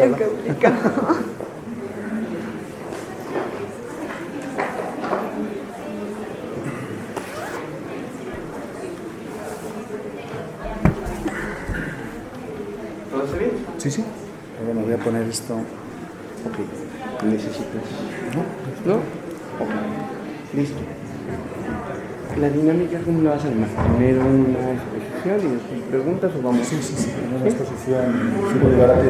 El complicado. ¿Todo está bien? Sí, sí. Bueno, voy a poner esto. Ok. ¿Necesitas? ¿No? Ok. Listo. ¿La dinámica cómo la vas a armar? ¿Primero una exposición y después preguntas o vamos? Sí. Una exposición, un debate.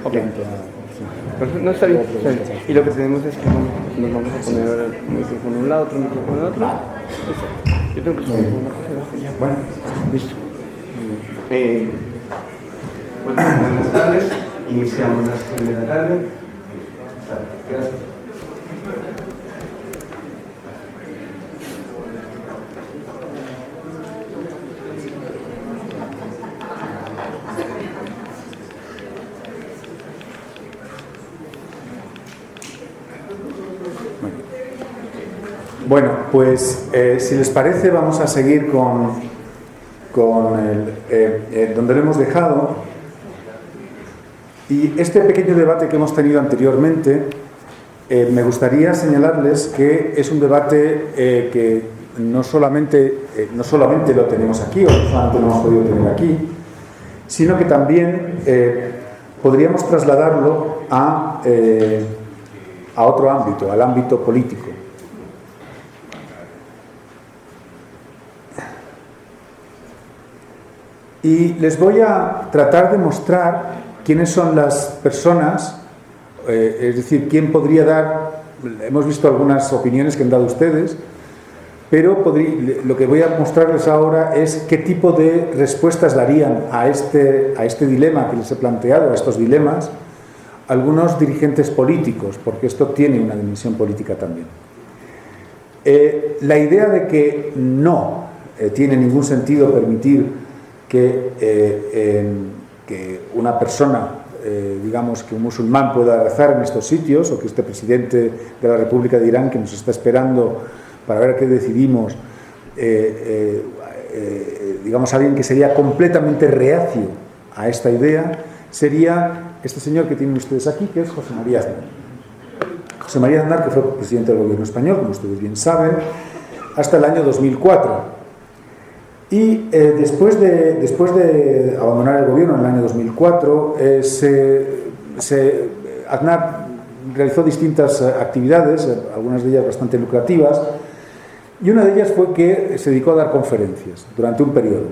Ok. Perfecto. No, está bien, está bien. Y lo que tenemos es que nos vamos a poner ahora un micrófono a un lado, otro micrófono al otro. Exacto. Yo tengo que subir una cosa ya. Bueno, Listo. Buenas tardes. Iniciamos la sesión de la tarde. Gracias. Bueno, pues si les parece vamos a seguir con donde lo hemos dejado. Y este pequeño debate que hemos tenido anteriormente, me gustaría señalarles que es un debate que no solamente lo tenemos aquí, o no solamente lo hemos podido tener aquí, sino que también podríamos trasladarlo a otro ámbito, al ámbito político. Y les voy a tratar de mostrar quiénes son las personas, es decir, quién podría dar. Hemos visto algunas opiniones que han dado ustedes, pero lo que voy a mostrarles ahora es qué tipo de respuestas darían a este dilema que les he planteado, a estos dilemas, algunos dirigentes políticos, porque esto tiene una dimensión política también. La idea de que no tiene ningún sentido permitir que una persona, digamos que un musulmán, pueda rezar en estos sitios, o que este presidente de la República de Irán, que nos está esperando para ver qué decidimos, digamos alguien que sería completamente reacio a esta idea, sería este señor que tienen ustedes aquí, que es José María Aznar. José María Aznar, que fue presidente del gobierno español, como ustedes bien saben, hasta el año 2004. Y después de abandonar el gobierno en el año 2004, Aznar realizó distintas actividades, algunas de ellas bastante lucrativas, y una de ellas fue que se dedicó a dar conferencias durante un periodo.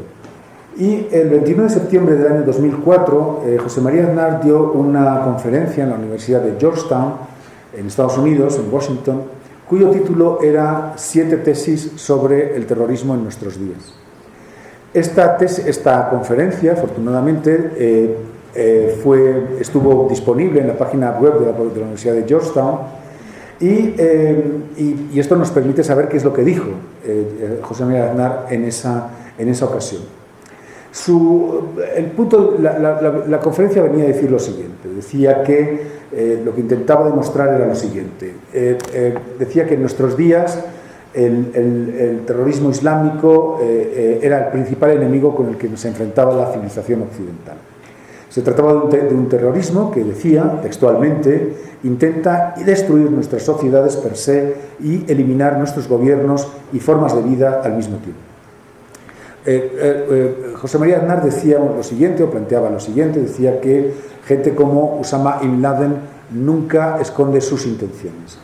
Y el 29 de septiembre del año 2004, José María Aznar dio una conferencia en la Universidad de Georgetown, en Estados Unidos, en Washington, cuyo título era 7 tesis sobre el terrorismo en nuestros días. Esta conferencia, afortunadamente, estuvo disponible en la página web de la Universidad de Georgetown y esto nos permite saber qué es lo que dijo José María Aznar en esa ocasión. La conferencia venía a decir lo siguiente. Decía que lo que intentaba demostrar era lo siguiente. Decía que en nuestros días el terrorismo islámico era el principal enemigo con el que nos enfrentaba la civilización occidental. Se trataba de un terrorismo que, decía textualmente, intenta destruir nuestras sociedades per se y eliminar nuestros gobiernos y formas de vida al mismo tiempo. José María Aznar decía lo siguiente, o planteaba lo siguiente, decía que gente como Osama Bin Laden nunca esconde sus intenciones.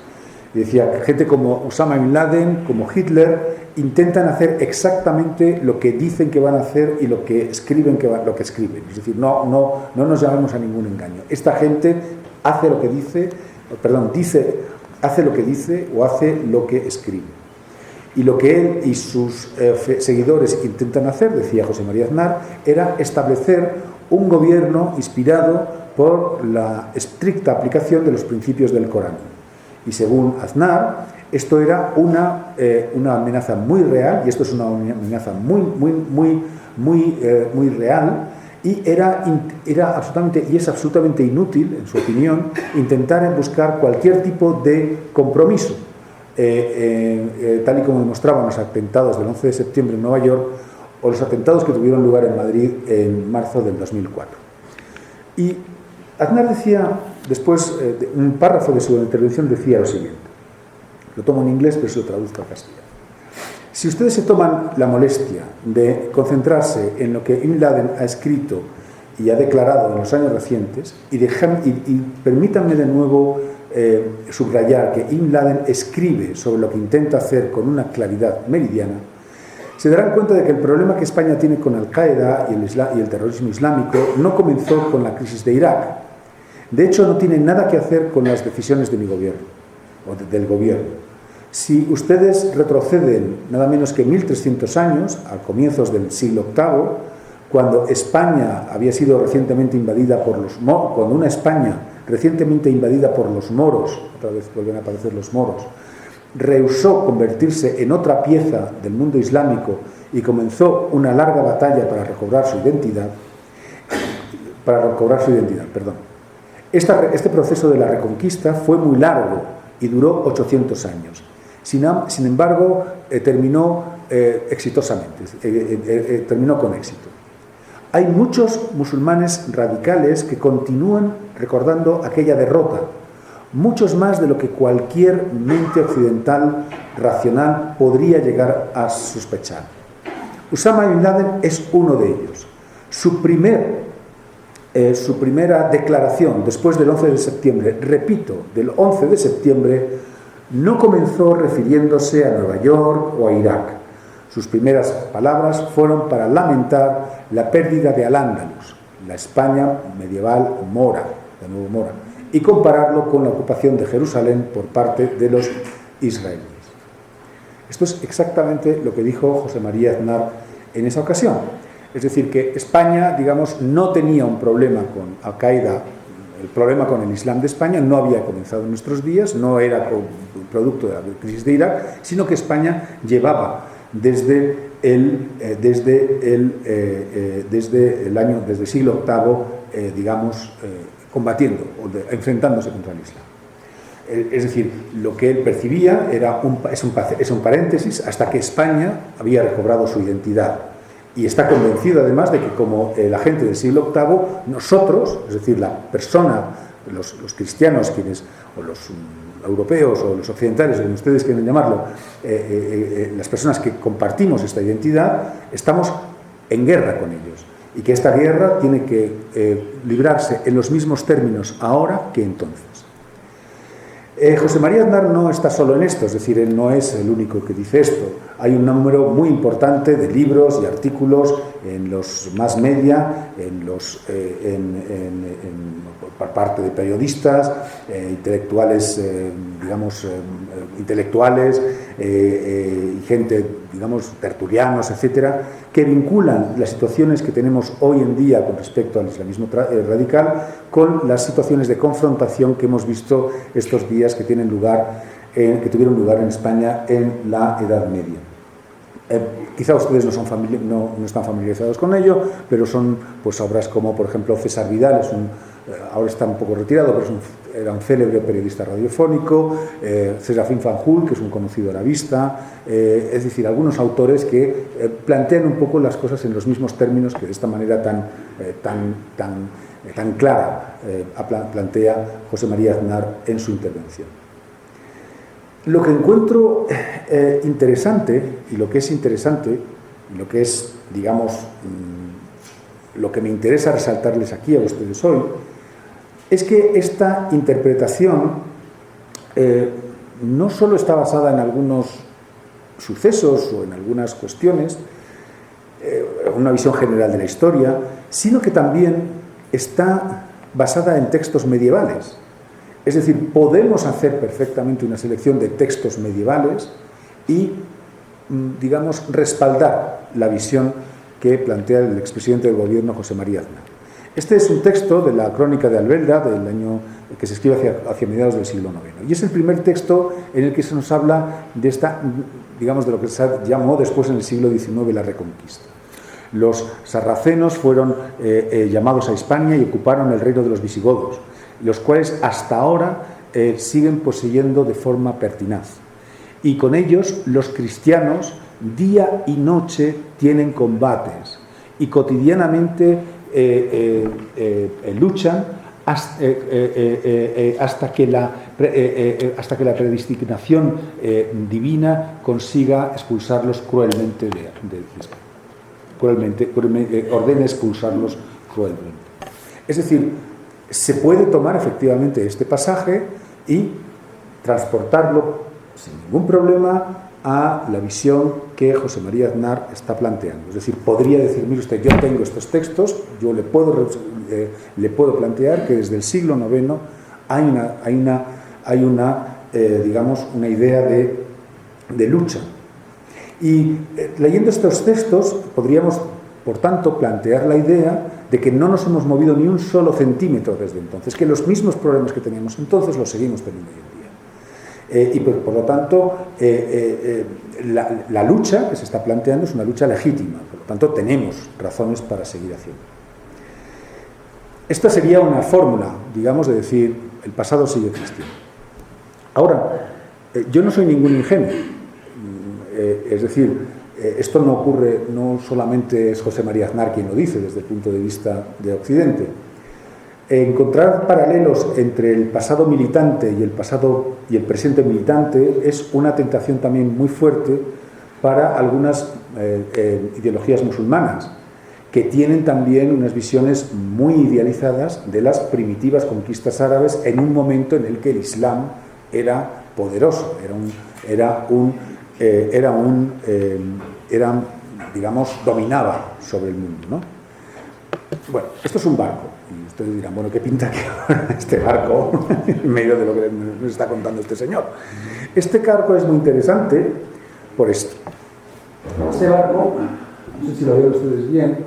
Y decía que gente como Osama Bin Laden, como Hitler, intentan hacer exactamente lo que dicen que van a hacer y lo que escriben Es decir, no nos llamemos a ningún engaño. Esta gente hace lo que hace lo que dice o hace lo que escribe. Y lo que él y sus seguidores intentan hacer, decía José María Aznar, era establecer un gobierno inspirado por la estricta aplicación de los principios del Corán. Y según Aznar, esto era una amenaza muy real, y esto es una amenaza muy real, y es absolutamente inútil, en su opinión, intentar buscar cualquier tipo de compromiso, tal y como demostraban los atentados del 11 de septiembre en Nueva York o los atentados que tuvieron lugar en Madrid en marzo del 2004. Y Aznar decía, después, un párrafo de su intervención decía lo siguiente, lo tomo en inglés pero se lo traduzco al castellano. Si ustedes se toman la molestia de concentrarse en lo que Bin Laden ha escrito y ha declarado en los años recientes, y permítanme de nuevo subrayar que Bin Laden escribe sobre lo que intenta hacer con una claridad meridiana, se darán cuenta de que el problema que España tiene con Al-Qaeda y el terrorismo islámico no comenzó con la crisis de Irak. De hecho, no tiene nada que hacer con las decisiones de mi gobierno, o del gobierno. Si ustedes retroceden nada menos que 1300 años, a comienzos del siglo VIII, cuando España había sido recientemente invadida por los moros, cuando una España recientemente invadida por los moros, otra vez vuelven a aparecer los moros, rehusó convertirse en otra pieza del mundo islámico y comenzó una larga batalla para recobrar su identidad, perdón. Este proceso de la reconquista fue muy largo y duró 800 años. Sin embargo, terminó exitosamente, terminó con éxito. Hay muchos musulmanes radicales que continúan recordando aquella derrota, muchos más de lo que cualquier mente occidental racional podría llegar a sospechar. Osama Bin Laden es uno de ellos. Su primera declaración después del 11 de septiembre, repito, del 11 de septiembre, no comenzó refiriéndose a Nueva York o a Irak. Sus primeras palabras fueron para lamentar la pérdida de Al-Ándalus, la España medieval mora, de nuevo mora, y compararlo con la ocupación de Jerusalén por parte de los israelíes. Esto es exactamente lo que dijo José María Aznar en esa ocasión. Es decir, que España, digamos, no tenía un problema con Al-Qaeda. El problema con el Islam de España no había comenzado en nuestros días, no era producto de la crisis de Irak, sino que España llevaba desde el siglo VIII, combatiendo, enfrentándose contra el Islam. Es decir, lo que él percibía es un paréntesis hasta que España había recobrado su identidad. Y está convencido además de que como la gente del siglo VIII, nosotros, es decir, la persona, los cristianos, o los europeos o los occidentales, como ustedes quieren llamarlo, las personas que compartimos esta identidad, estamos en guerra con ellos. Y que esta guerra tiene que librarse en los mismos términos ahora que entonces. José María Aznar no está solo en esto, es decir, él no es el único que dice esto. Hay un número muy importante de libros y artículos en los mass media, por parte de periodistas, intelectuales, intelectuales, y gente, tertulianos, etcétera, que vinculan las situaciones que tenemos hoy en día con respecto al islamismo radical con las situaciones de confrontación que hemos visto estos días que tuvieron lugar en España en la Edad Media. Quizá ustedes no están familiarizados con ello, pero son pues obras como, por ejemplo, César Vidal, ahora está un poco retirado, pero era un célebre periodista radiofónico, Serafín Fanjul, que es un conocido arabista, es decir, algunos autores que plantean un poco las cosas en los mismos términos que de esta manera tan clara plantea José María Aznar en su intervención. Lo que encuentro interesante, y lo que es interesante, y lo que es, lo que me interesa resaltarles aquí a ustedes hoy, es que esta interpretación no solo está basada en algunos sucesos o en algunas cuestiones, una visión general de la historia, sino que también está basada en textos medievales. Es decir, podemos hacer perfectamente una selección de textos medievales y, respaldar la visión que plantea el expresidente del gobierno, José María Aznar. Este es un texto de la Crónica de Albelda, del año que se escribe hacia mediados del siglo IX. Y es el primer texto en el que se nos habla de de lo que se llamó después en el siglo XIX la Reconquista. Los sarracenos fueron llamados a España y ocuparon el reino de los visigodos, los cuales hasta ahora siguen poseyendo de forma pertinaz. Y con ellos los cristianos día y noche tienen combates y cotidianamente luchan hasta que la predestinación divina consiga expulsarlos cruelmente de España. Ordene expulsarlos cruelmente. Es decir, se puede tomar efectivamente este pasaje y transportarlo sin ningún problema a la visión que José María Aznar está planteando. Es decir, podría decir, mire usted, yo tengo estos textos, yo le puedo plantear que desde el siglo IX hay una idea de lucha. Y leyendo estos textos podríamos, por tanto, plantear la idea de que no nos hemos movido ni un solo centímetro desde entonces, que los mismos problemas que teníamos entonces los seguimos teniendo hoy en día. Y por lo tanto, la lucha que se está planteando es una lucha legítima, por lo tanto tenemos razones para seguir haciendo. Esta sería una fórmula, digamos, de decir, el pasado sigue existiendo. Ahora, yo no soy ningún ingenuo, es decir, esto no ocurre, no solamente es José María Aznar quien lo dice desde el punto de vista de Occidente. Encontrar paralelos entre el pasado militante y el presente militante es una tentación también muy fuerte para algunas ideologías musulmanas, que tienen también unas visiones muy idealizadas de las primitivas conquistas árabes en un momento en el que el Islam era poderoso, dominaba sobre el mundo, ¿no? Bueno, esto es un barco. Y ustedes dirán, bueno, ¿qué pinta este barco en medio de lo que nos está contando este señor? Este barco es muy interesante por esto. Este barco, no sé si lo ven ustedes bien,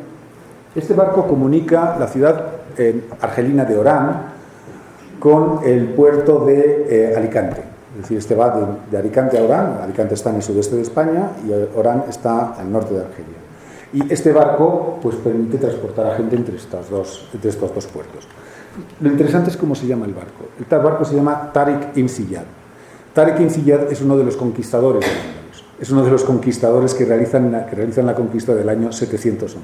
este barco comunica la ciudad argelina de Orán con el puerto de Alicante. Es decir, este va de Alicante a Orán. Alicante está en el sudeste de España y Orán está al norte de Argelia. Y este barco pues permite transportar a gente entre estos dos puertos. Lo interesante es cómo se llama el barco. El barco se llama Tariq ibn Ziyad. Tariq ibn Ziyad es uno de los conquistadores de Al-Ándalus. Es uno de los conquistadores que realizan la conquista del año 711.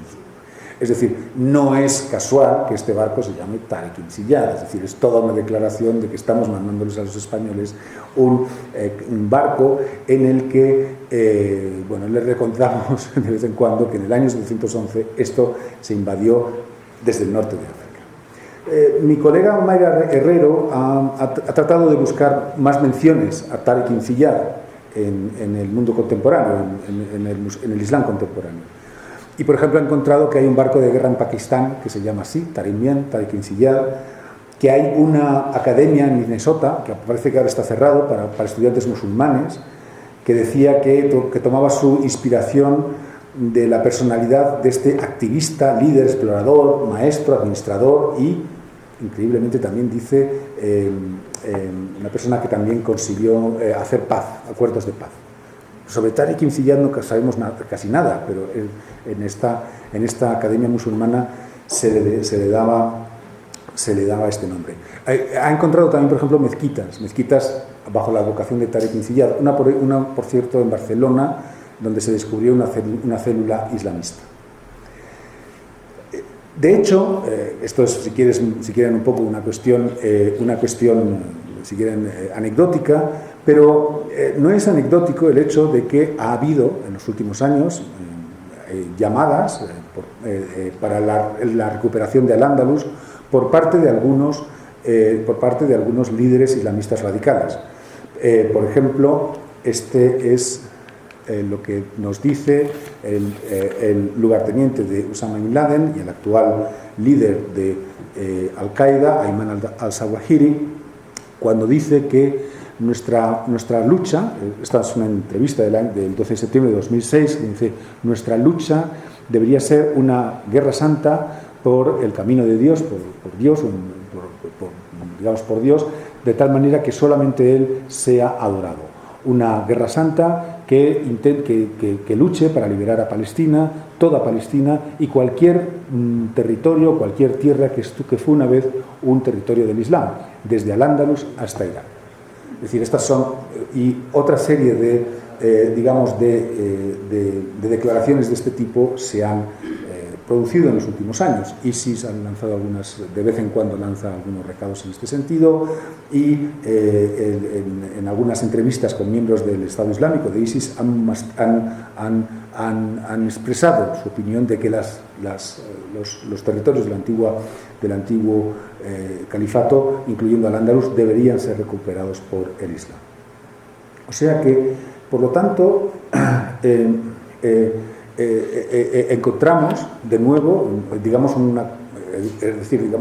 Es decir, no es casual que este barco se llame Tariq ibn Ziyad. Es decir, es toda una declaración de que estamos mandándoles a los españoles un barco en el que les recontamos de vez en cuando que en el año 711 esto se invadió desde el norte de África. Mi colega Mayra Herrero ha tratado de buscar más menciones a Tariq ibn Ziyad en el mundo contemporáneo, en el Islam contemporáneo. Y, por ejemplo, ha encontrado que hay un barco de guerra en Pakistán que se llama así, Tariq ibn Ziyad, que hay una academia en Minnesota, que parece que ahora está cerrado para estudiantes musulmanes, que decía que tomaba su inspiración de la personalidad de este activista, líder, explorador, maestro, administrador y, increíblemente, también dice una persona que también consiguió hacer paz, acuerdos de paz. Sobre Tariq ibn Ziyad no sabemos casi nada, pero en esta academia musulmana se le daba este nombre. Ha encontrado también, por ejemplo, mezquitas bajo la advocación de Tariq ibn Ziyad, una por cierto en Barcelona, donde se descubrió una célula islamista. De hecho, esto es, si quieren un poco una cuestión si quieren, anecdótica, pero no es anecdótico el hecho de que ha habido en los últimos años llamadas para la recuperación de Al-Ándalus por parte de algunos líderes islamistas radicales. Por ejemplo, este es lo que nos dice el lugarteniente de Osama Bin Laden y el actual líder de Al-Qaeda, Ayman al-Zawahiri, cuando dice que nuestra lucha, esta es una entrevista del 12 de septiembre de 2006, dice, nuestra lucha debería ser una guerra santa por el camino de Dios, por Dios, por Dios, de tal manera que solamente Él sea adorado. Una guerra santa que luche para liberar a Palestina, toda Palestina y cualquier territorio, cualquier tierra que fue una vez un territorio del Islam, desde Al-Ándalus hasta Irán. Es decir, estas son, y otra serie de declaraciones de este tipo se han producido en los últimos años. ISIS han lanzado de vez en cuando lanza algunos recados en este sentido, y en algunas entrevistas con miembros del Estado Islámico de ISIS han expresado su opinión de que los territorios del antiguo califato, incluyendo Al-Ándalus, deberían ser recuperados por el Islam. O sea que, por lo tanto, encontramos de nuevo, digamos,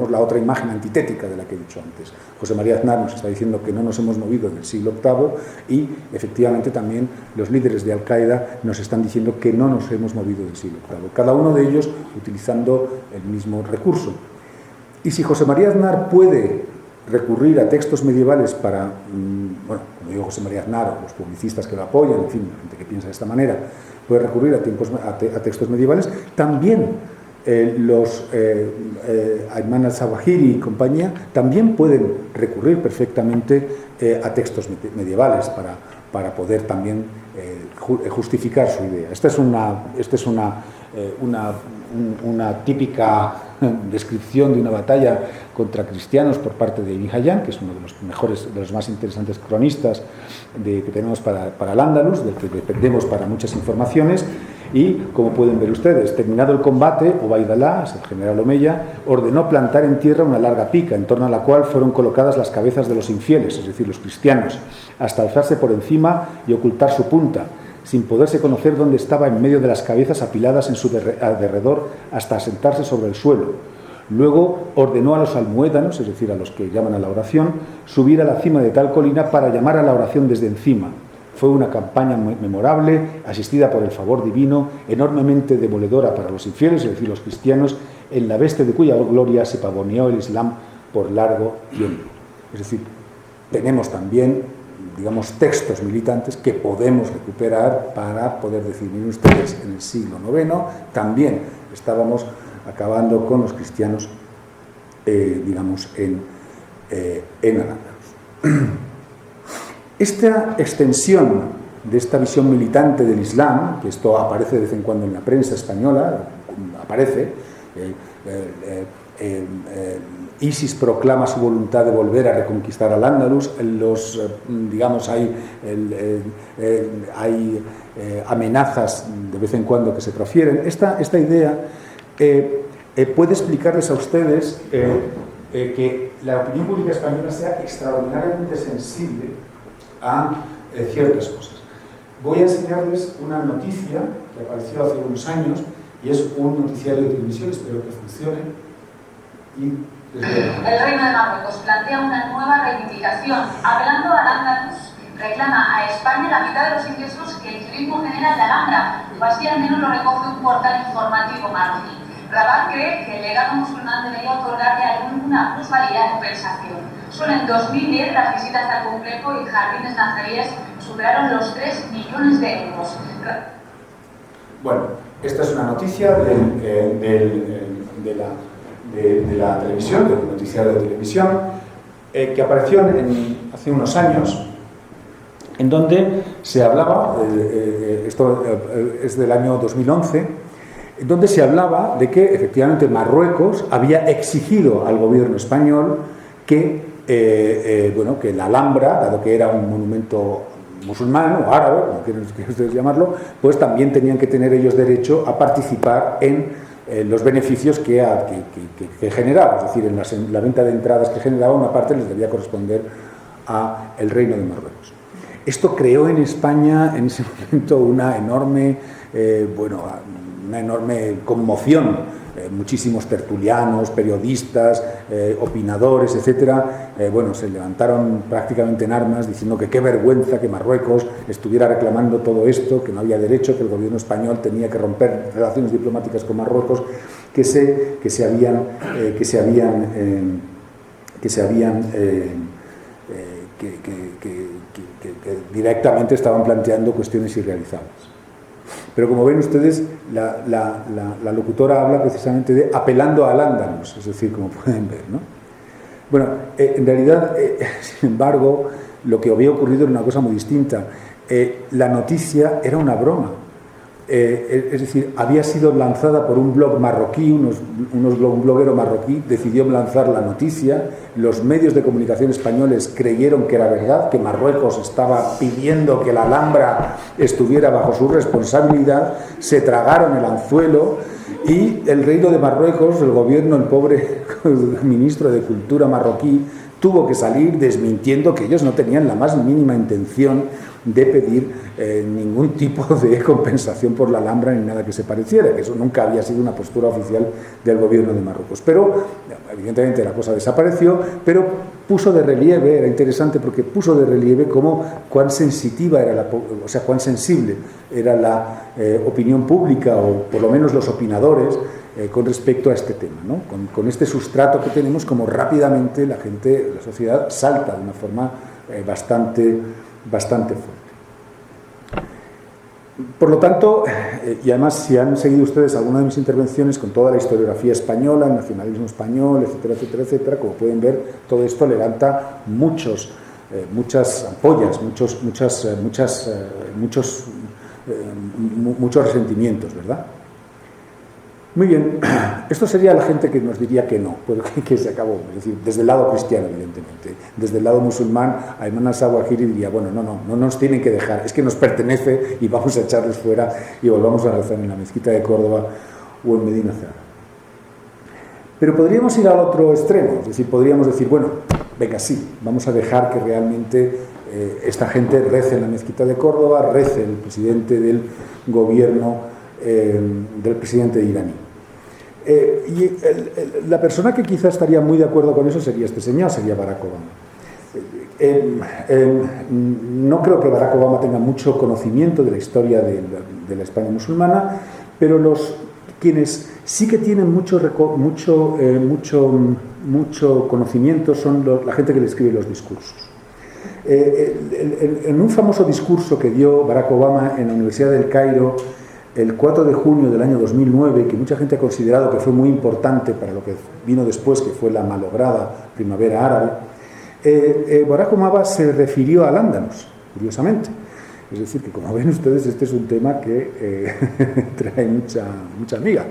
la otra imagen antitética de la que he dicho antes. José María Aznar nos está diciendo que no nos hemos movido del siglo VIII, y efectivamente también los líderes de Al-Qaeda nos están diciendo que no nos hemos movido del siglo VIII, cada uno de ellos utilizando el mismo recurso. Y si José María Aznar puede recurrir a textos medievales para, bueno, como digo José María Aznar, o los publicistas que lo apoyan, en fin, la gente que piensa de esta manera, puede recurrir a textos medievales, también los Ayman al-Zawahiri y compañía también pueden recurrir perfectamente a textos medievales para poder también justificar su idea. Esta es una típica descripción de una batalla contra cristianos por parte de Ibn Hayyan, que es uno de los mejores, de los más interesantes cronistas que tenemos para Al-Ándalus, del que dependemos para muchas informaciones. Y, como pueden ver ustedes, terminado el combate, Ubayd Allah, el general Omeya, ordenó plantar en tierra una larga pica, en torno a la cual fueron colocadas las cabezas de los infieles, es decir, los cristianos, hasta alzarse por encima y ocultar su punta, sin poderse conocer dónde estaba en medio de las cabezas apiladas en su alrededor hasta asentarse sobre el suelo. Luego ordenó a los almuédanos, es decir, a los que llaman a la oración, subir a la cima de tal colina para llamar a la oración desde encima. Fue una campaña memorable, asistida por el favor divino, enormemente demoledora para los infieles, es decir, los cristianos, en la veste de cuya gloria se pavoneó el Islam por largo tiempo. Es decir, tenemos también, digamos, textos militantes que podemos recuperar para poder decir, miren ustedes, en el siglo IX también estábamos acabando con los cristianos, digamos, en Al-Ándalus. Esta extensión de esta visión militante del Islam, que esto aparece de vez en cuando en la prensa española, ISIS proclama su voluntad de volver a reconquistar Al-Ándalus, digamos, hay amenazas de vez en cuando que se profieren. Esta idea puede explicarles a ustedes que la opinión pública española sea extraordinariamente sensible a ciertas cosas. Voy a enseñarles una noticia que apareció hace unos años, y es un noticiario de televisión, espero que funcione. El Reino de Marruecos plantea una nueva reivindicación. Hablando de Al-Ándalus, reclama a España la mitad de los ingresos que el turismo genera de Alhambra, o así al menos lo recoge un portal informativo marroquí. Rabat cree que el legado musulmán debería otorgarle alguna plusvalía de compensación. Solo en 2010 las visitas al complejo y jardines nazaríes superaron los 3 millones de euros. Bueno, esta es una noticia de la televisión, del noticiario de televisión, que apareció hace unos años, en donde se hablaba, esto es del año 2011, en donde se hablaba de que efectivamente Marruecos había exigido al gobierno español que la Alhambra, dado que era un monumento musulmán o árabe, como quieran ustedes llamarlo, pues también tenían que tener ellos derecho a participar en los beneficios que generaba, es decir, en la venta de entradas que generaba, una parte les debía corresponder al Reino de Marruecos. Esto creó en España en ese momento una enorme conmoción. Muchísimos tertulianos, periodistas, opinadores, etcétera, se levantaron prácticamente en armas diciendo que qué vergüenza que Marruecos estuviera reclamando todo esto, que no había derecho, que el gobierno español tenía que romper relaciones diplomáticas con Marruecos, que directamente estaban planteando cuestiones irrealizables. Pero como ven ustedes, la locutora habla precisamente de apelando al Al-Ándalus, es decir, como pueden ver, ¿no? Bueno, en realidad, sin embargo, lo que había ocurrido era una cosa muy distinta. La noticia era una broma. Es decir, había sido lanzada por un blog marroquí, un bloguero marroquí decidió lanzar la noticia, los medios de comunicación españoles creyeron que era verdad, que Marruecos estaba pidiendo que la Alhambra estuviera bajo su responsabilidad, se tragaron el anzuelo y el reino de Marruecos, el gobierno, el pobre ministro de Cultura marroquí, tuvo que salir desmintiendo que ellos no tenían la más mínima intención de pedir ningún tipo de compensación por la Alhambra ni nada que se pareciera, que eso nunca había sido una postura oficial del gobierno de Marruecos. Pero, evidentemente, la cosa desapareció, pero puso de relieve, era interesante porque puso de relieve cuán sensitiva era cuán sensible era la opinión pública, o por lo menos los opinadores, con respecto a este tema, ¿no? Con este sustrato que tenemos, como rápidamente la gente, la sociedad, salta de una forma bastante fuerte. Por lo tanto, y además si han seguido ustedes alguna de mis intervenciones con toda la historiografía española, el nacionalismo español, etcétera, etcétera, etcétera, como pueden ver, todo esto levanta muchas ampollas, muchos resentimientos, ¿verdad? Muy bien, esto sería la gente que nos diría que no, que se acabó, es decir, desde el lado cristiano, evidentemente. Desde el lado musulmán, Ayman al-Zawahiri diría, bueno, no nos tienen que dejar, es que nos pertenece y vamos a echarles fuera y volvamos a rezar en la mezquita de Córdoba o en Medina Zahara. Pero podríamos ir al otro extremo, es decir, podríamos decir, bueno, venga, sí, vamos a dejar que realmente esta gente rece en la mezquita de Córdoba, rece el presidente del gobierno, del presidente iraní. La persona que quizás estaría muy de acuerdo con eso sería este señor, sería Barack Obama. No creo que Barack Obama tenga mucho conocimiento de la historia de la España musulmana, pero quienes sí que tienen mucho conocimiento son la gente que le escribe los discursos. En un famoso discurso que dio Barack Obama en la Universidad del Cairo el 4 de junio del año 2009, que mucha gente ha considerado que fue muy importante para lo que vino después, que fue la malograda primavera árabe, Barack Obama se refirió al Andalus, curiosamente. Es decir, que como ven ustedes, este es un tema que trae mucha amiga.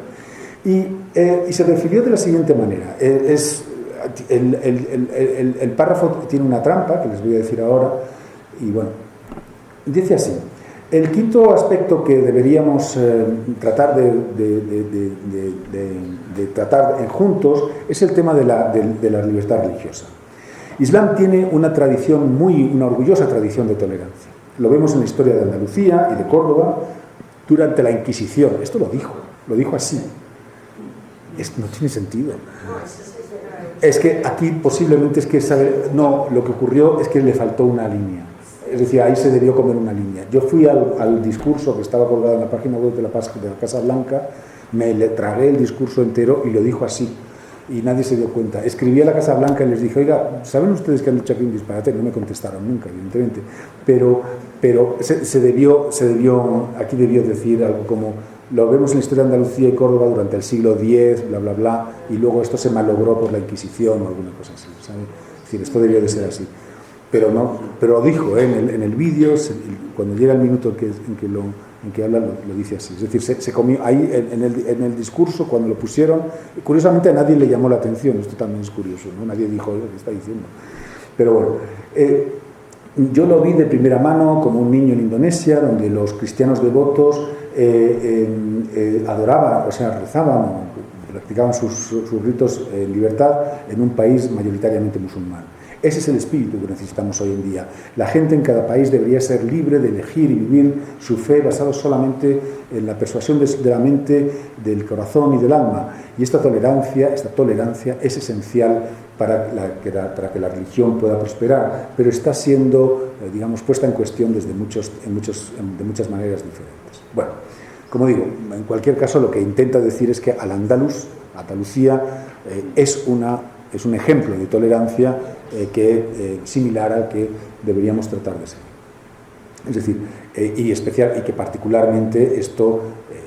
Y se refirió de la siguiente manera. El párrafo tiene una trampa, que les voy a decir ahora, y bueno, dice así: el quinto aspecto que deberíamos tratar de tratar juntos es el tema de la libertad religiosa. Islam tiene una orgullosa tradición de tolerancia. Lo vemos en la historia de Andalucía y de Córdoba durante la Inquisición. Esto lo dijo así. Esto no tiene sentido. Es que aquí posiblemente lo que ocurrió es que le faltó una línea. Es decir, ahí se debió comer una línea. Yo fui al discurso que estaba colgado en la página web de la Casa Blanca, me le tragué el discurso entero y lo dijo así. Y nadie se dio cuenta. Escribí a la Casa Blanca y les dije, oiga, ¿saben ustedes que han dicho aquí un disparate? No me contestaron nunca, evidentemente. Pero aquí debió decir algo como: lo vemos en la historia de Andalucía y Córdoba durante el siglo X, bla, bla, bla, y luego esto se malogró por la Inquisición o alguna cosa así, ¿sabe? Es decir, esto debió de ser así. Pero lo dijo en el vídeo, cuando llega el minuto en que habla, lo dice así. Es decir, se comió ahí en el discurso, cuando lo pusieron, curiosamente a nadie le llamó la atención. Esto también es curioso, ¿no? Nadie dijo, ¿qué está diciendo? Pero bueno, yo lo vi de primera mano como un niño en Indonesia, donde los cristianos devotos adoraban, o sea, rezaban o practicaban sus ritos en libertad en un país mayoritariamente musulmán. Ese es el espíritu que necesitamos hoy en día. La gente en cada país debería ser libre de elegir y vivir su fe basado solamente en la persuasión de la mente, del corazón y del alma. Y esta tolerancia es esencial para que la religión pueda prosperar, pero está siendo, puesta en cuestión de muchas maneras diferentes. Bueno, como digo, en cualquier caso, lo que intenta decir es que Andalucía es un ejemplo de tolerancia similar al que deberíamos tratar de ser. Es decir, y que particularmente esto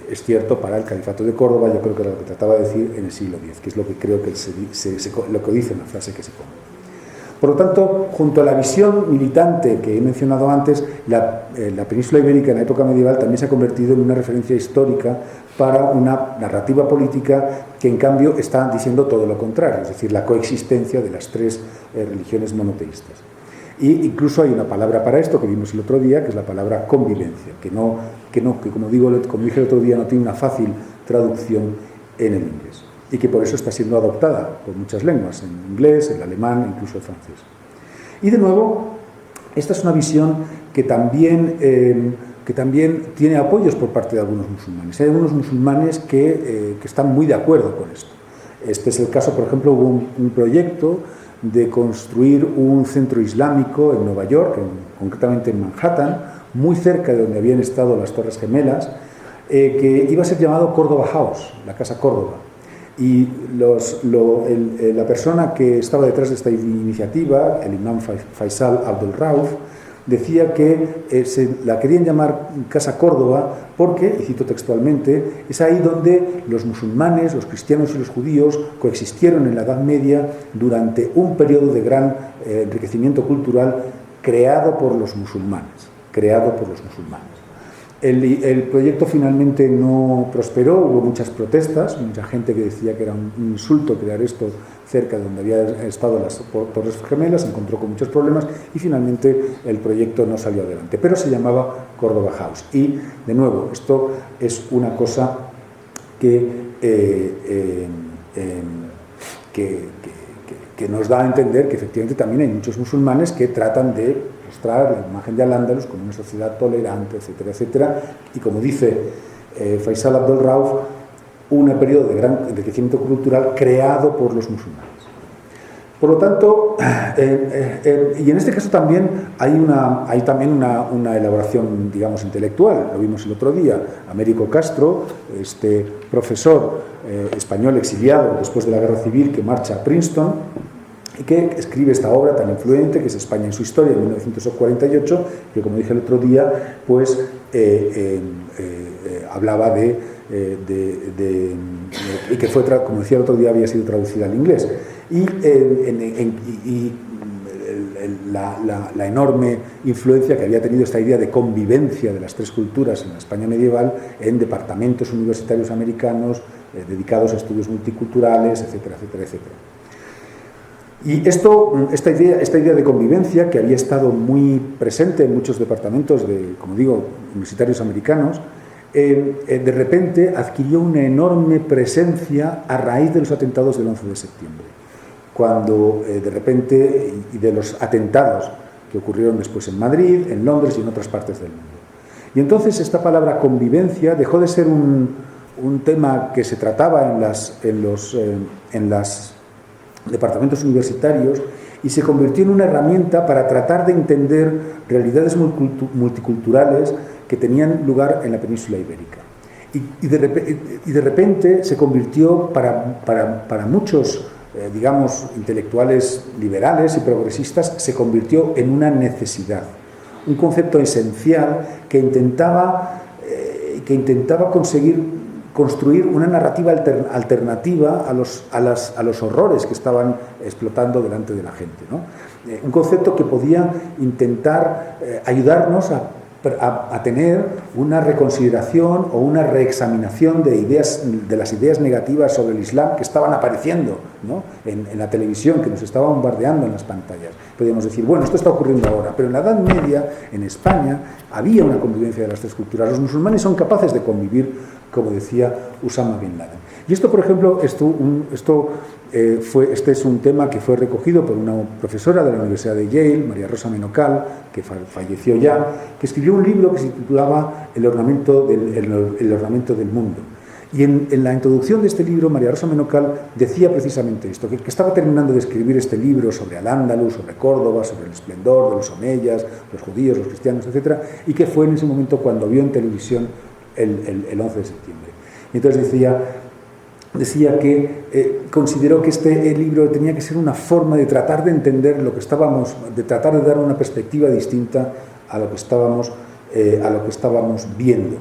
es cierto para el Califato de Córdoba. Yo creo que era lo que trataba de decir en el siglo X, que es lo que creo que lo que dice en la frase que se come. Por lo tanto, junto a la visión militante que he mencionado antes, la península ibérica en la época medieval también se ha convertido en una referencia histórica para una narrativa política que en cambio está diciendo todo lo contrario, es decir, la coexistencia de las tres religiones monoteístas. Y incluso hay una palabra para esto que vimos el otro día, que es la palabra convivencia, que como dije el otro día, no tiene una fácil traducción en el inglés, y que por eso está siendo adoptada por muchas lenguas, en inglés, el alemán, incluso el francés. Y de nuevo, esta es una visión que también tiene apoyos por parte de algunos musulmanes. Hay algunos musulmanes que están muy de acuerdo con esto. Este es el caso, por ejemplo, hubo un proyecto de construir un centro islámico en Nueva York, concretamente en Manhattan, muy cerca de donde habían estado las Torres Gemelas, que iba a ser llamado Córdoba House, la Casa Córdoba. Y la persona que estaba detrás de esta iniciativa, el imán Faisal Abdul Rauf, decía que la querían llamar Casa Córdoba porque, y cito textualmente, es ahí donde los musulmanes, los cristianos y los judíos coexistieron en la Edad Media durante un periodo de gran enriquecimiento cultural creado por los musulmanes. El proyecto finalmente no prosperó, hubo muchas protestas, mucha gente que decía que era un insulto crear esto cerca de donde había estado las Torres Gemelas, se encontró con muchos problemas y finalmente el proyecto no salió adelante, pero se llamaba Córdoba House. Y, de nuevo, esto es una cosa que nos da a entender que efectivamente también hay muchos musulmanes que tratan de mostrar la imagen de Al-Ándalus como una sociedad tolerante, etcétera, etcétera, y como dice Faisal Abdul Rauf, un periodo de gran enriquecimiento cultural creado por los musulmanes. Por lo tanto, y en este caso también hay una elaboración, digamos, intelectual. Lo vimos el otro día. Américo Castro, este profesor español exiliado después de la Guerra Civil, que marcha a Princeton y que escribe esta obra tan influyente que es España en su historia, en 1948, que, como dije el otro día, pues hablaba y que fue, como decía el otro día, había sido traducida al inglés. Y la enorme influencia que había tenido esta idea de convivencia de las tres culturas en la España medieval en departamentos universitarios americanos dedicados a estudios multiculturales, etcétera, etcétera, etcétera. Y esta idea de convivencia, que había estado muy presente en muchos departamentos como digo, universitarios americanos, de repente adquirió una enorme presencia a raíz de los atentados del 11 de septiembre. Cuando de repente, y de los atentados que ocurrieron después en Madrid, en Londres y en otras partes del mundo. Y entonces esta palabra convivencia dejó de ser un tema que se trataba en los departamentos universitarios y se convirtió en una herramienta para tratar de entender realidades multiculturales que tenían lugar en la península ibérica. Y de repente se convirtió para muchos digamos, intelectuales liberales y progresistas, se convirtió en una necesidad, un concepto esencial que intentaba construir una narrativa alternativa a los horrores que estaban explotando delante de la gente, ¿no? Un concepto que podía intentar ayudarnos a tener una reconsideración o una reexaminación de las ideas negativas sobre el Islam que estaban apareciendo, ¿no? en la televisión, que nos estaba bombardeando en las pantallas. Podríamos decir, bueno, esto está ocurriendo ahora, pero en la Edad Media, en España, había una convivencia de las tres culturas. Los musulmanes son capaces de convivir, como decía Usama bin Laden. Y esto, por ejemplo, este es un tema que fue recogido por una profesora de la Universidad de Yale, María Rosa Menocal, que falleció ya, que escribió un libro que se titulaba El ornamento del mundo. Y en la introducción de este libro, María Rosa Menocal decía precisamente esto, que estaba terminando de escribir este libro sobre Al-Ándalus, sobre Córdoba, sobre el esplendor de los omeyas, los judíos, los cristianos, etc., y que fue en ese momento cuando vio en televisión el 11 de septiembre. Y entonces decía que consideró que este libro tenía que ser una forma de tratar de entender lo que estábamos, de tratar de dar una perspectiva distinta a lo que estábamos viendo,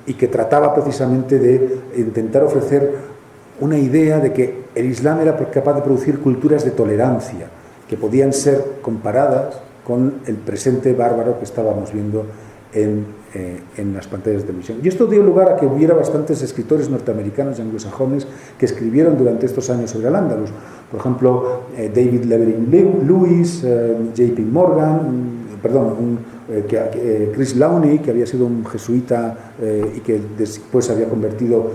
y que trataba precisamente de intentar ofrecer una idea de que el Islam era capaz de producir culturas de tolerancia que podían ser comparadas con el presente bárbaro que estábamos viendo en las pantallas de televisión. Y esto dio lugar a que hubiera bastantes escritores norteamericanos y anglosajones que escribieron durante estos años sobre Al-Ándalus. Por ejemplo, David Levering Lewis, J.P. Morgan, Chris Lowney, que había sido un jesuita y que después se había convertido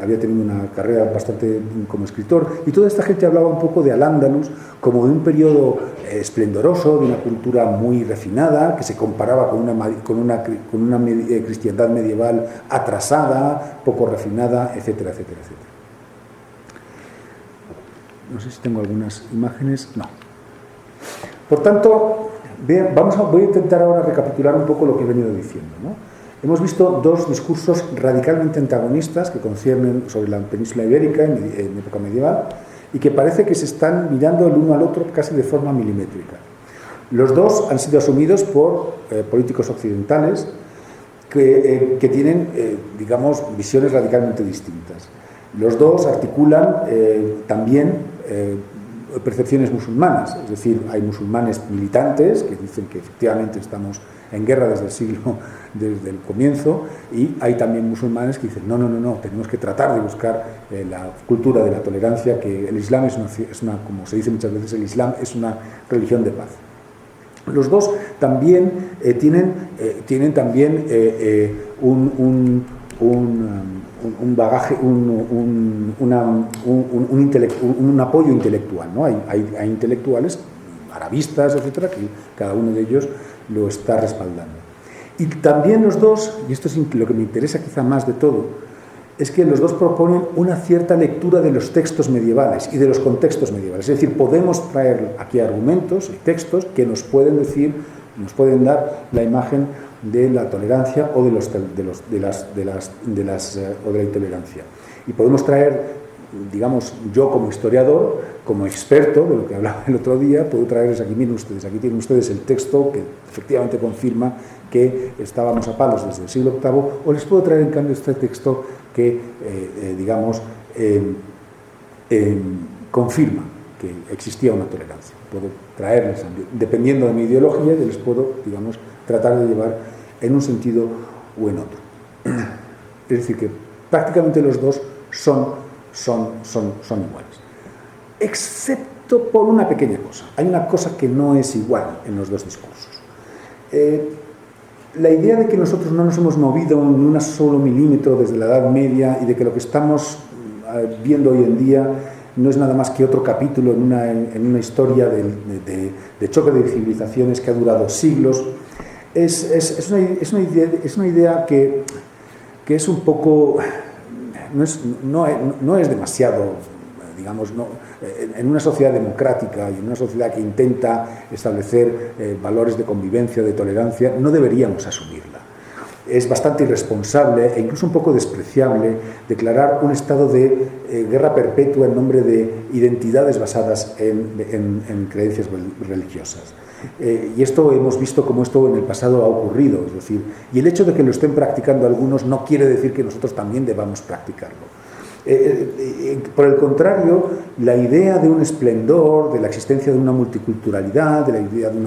había tenido una carrera bastante como escritor, y toda esta gente hablaba un poco de Al-Ándalus como de un periodo esplendoroso, de una cultura muy refinada, que se comparaba con una cristiandad medieval atrasada, poco refinada, etcétera, etcétera, etcétera. No sé si tengo algunas imágenes. No. Por tanto, voy a intentar ahora recapitular un poco lo que he venido diciendo, ¿no? Hemos visto dos discursos radicalmente antagonistas que conciernen sobre la península ibérica en época medieval y que parece que se están mirando el uno al otro casi de forma milimétrica. Los dos han sido asumidos por políticos occidentales que tienen, digamos, visiones radicalmente distintas. Los dos articulan también percepciones musulmanas, es decir, hay musulmanes militantes que dicen que efectivamente estamos en guerra desde el comienzo, y hay también musulmanes que dicen no, tenemos que tratar de buscar la cultura de la tolerancia, que el Islam es una, como se dice muchas veces, el Islam es una religión de paz. Los dos también tienen también un bagaje, un apoyo intelectual, ¿no? Hay intelectuales, arabistas, etcétera, que cada uno de ellos lo está respaldando. Y también los dos, y esto es lo que me interesa quizá más de todo, es que los dos proponen una cierta lectura de los textos medievales y de los contextos medievales. Es decir, podemos traer aquí argumentos y textos que nos pueden decir, nos pueden dar la imagen de la tolerancia o de la intolerancia. Y podemos traer, digamos, yo como historiador, como experto de lo que hablaba el otro día, puedo traerles aquí tienen ustedes el texto que efectivamente confirma que estábamos a palos desde el siglo VIII, o les puedo traer en cambio este texto que, confirma que existía una tolerancia. Puedo traerles, dependiendo de mi ideología, y les puedo, digamos, tratar de llevar en un sentido o en otro. Es decir, que prácticamente los dos son iguales. Excepto por una pequeña cosa. Hay una cosa que no es igual en los dos discursos. La idea de que nosotros no nos hemos movido ni un solo milímetro desde la Edad Media y de que lo que estamos viendo hoy en día no es nada más que otro capítulo en una historia de choque de civilizaciones que ha durado siglos, es una idea que es un poco, no es demasiado, digamos, en una sociedad democrática y en una sociedad que intenta establecer valores de convivencia, de tolerancia, no deberíamos asumirla. Es bastante irresponsable e incluso un poco despreciable declarar un estado de guerra perpetua en nombre de identidades basadas en creencias religiosas. Y esto hemos visto cómo esto en el pasado ha ocurrido, es decir, y el hecho de que lo estén practicando algunos no quiere decir que nosotros también debamos practicarlo. Por el contrario, la idea de un esplendor, de la existencia de una multiculturalidad, de la idea de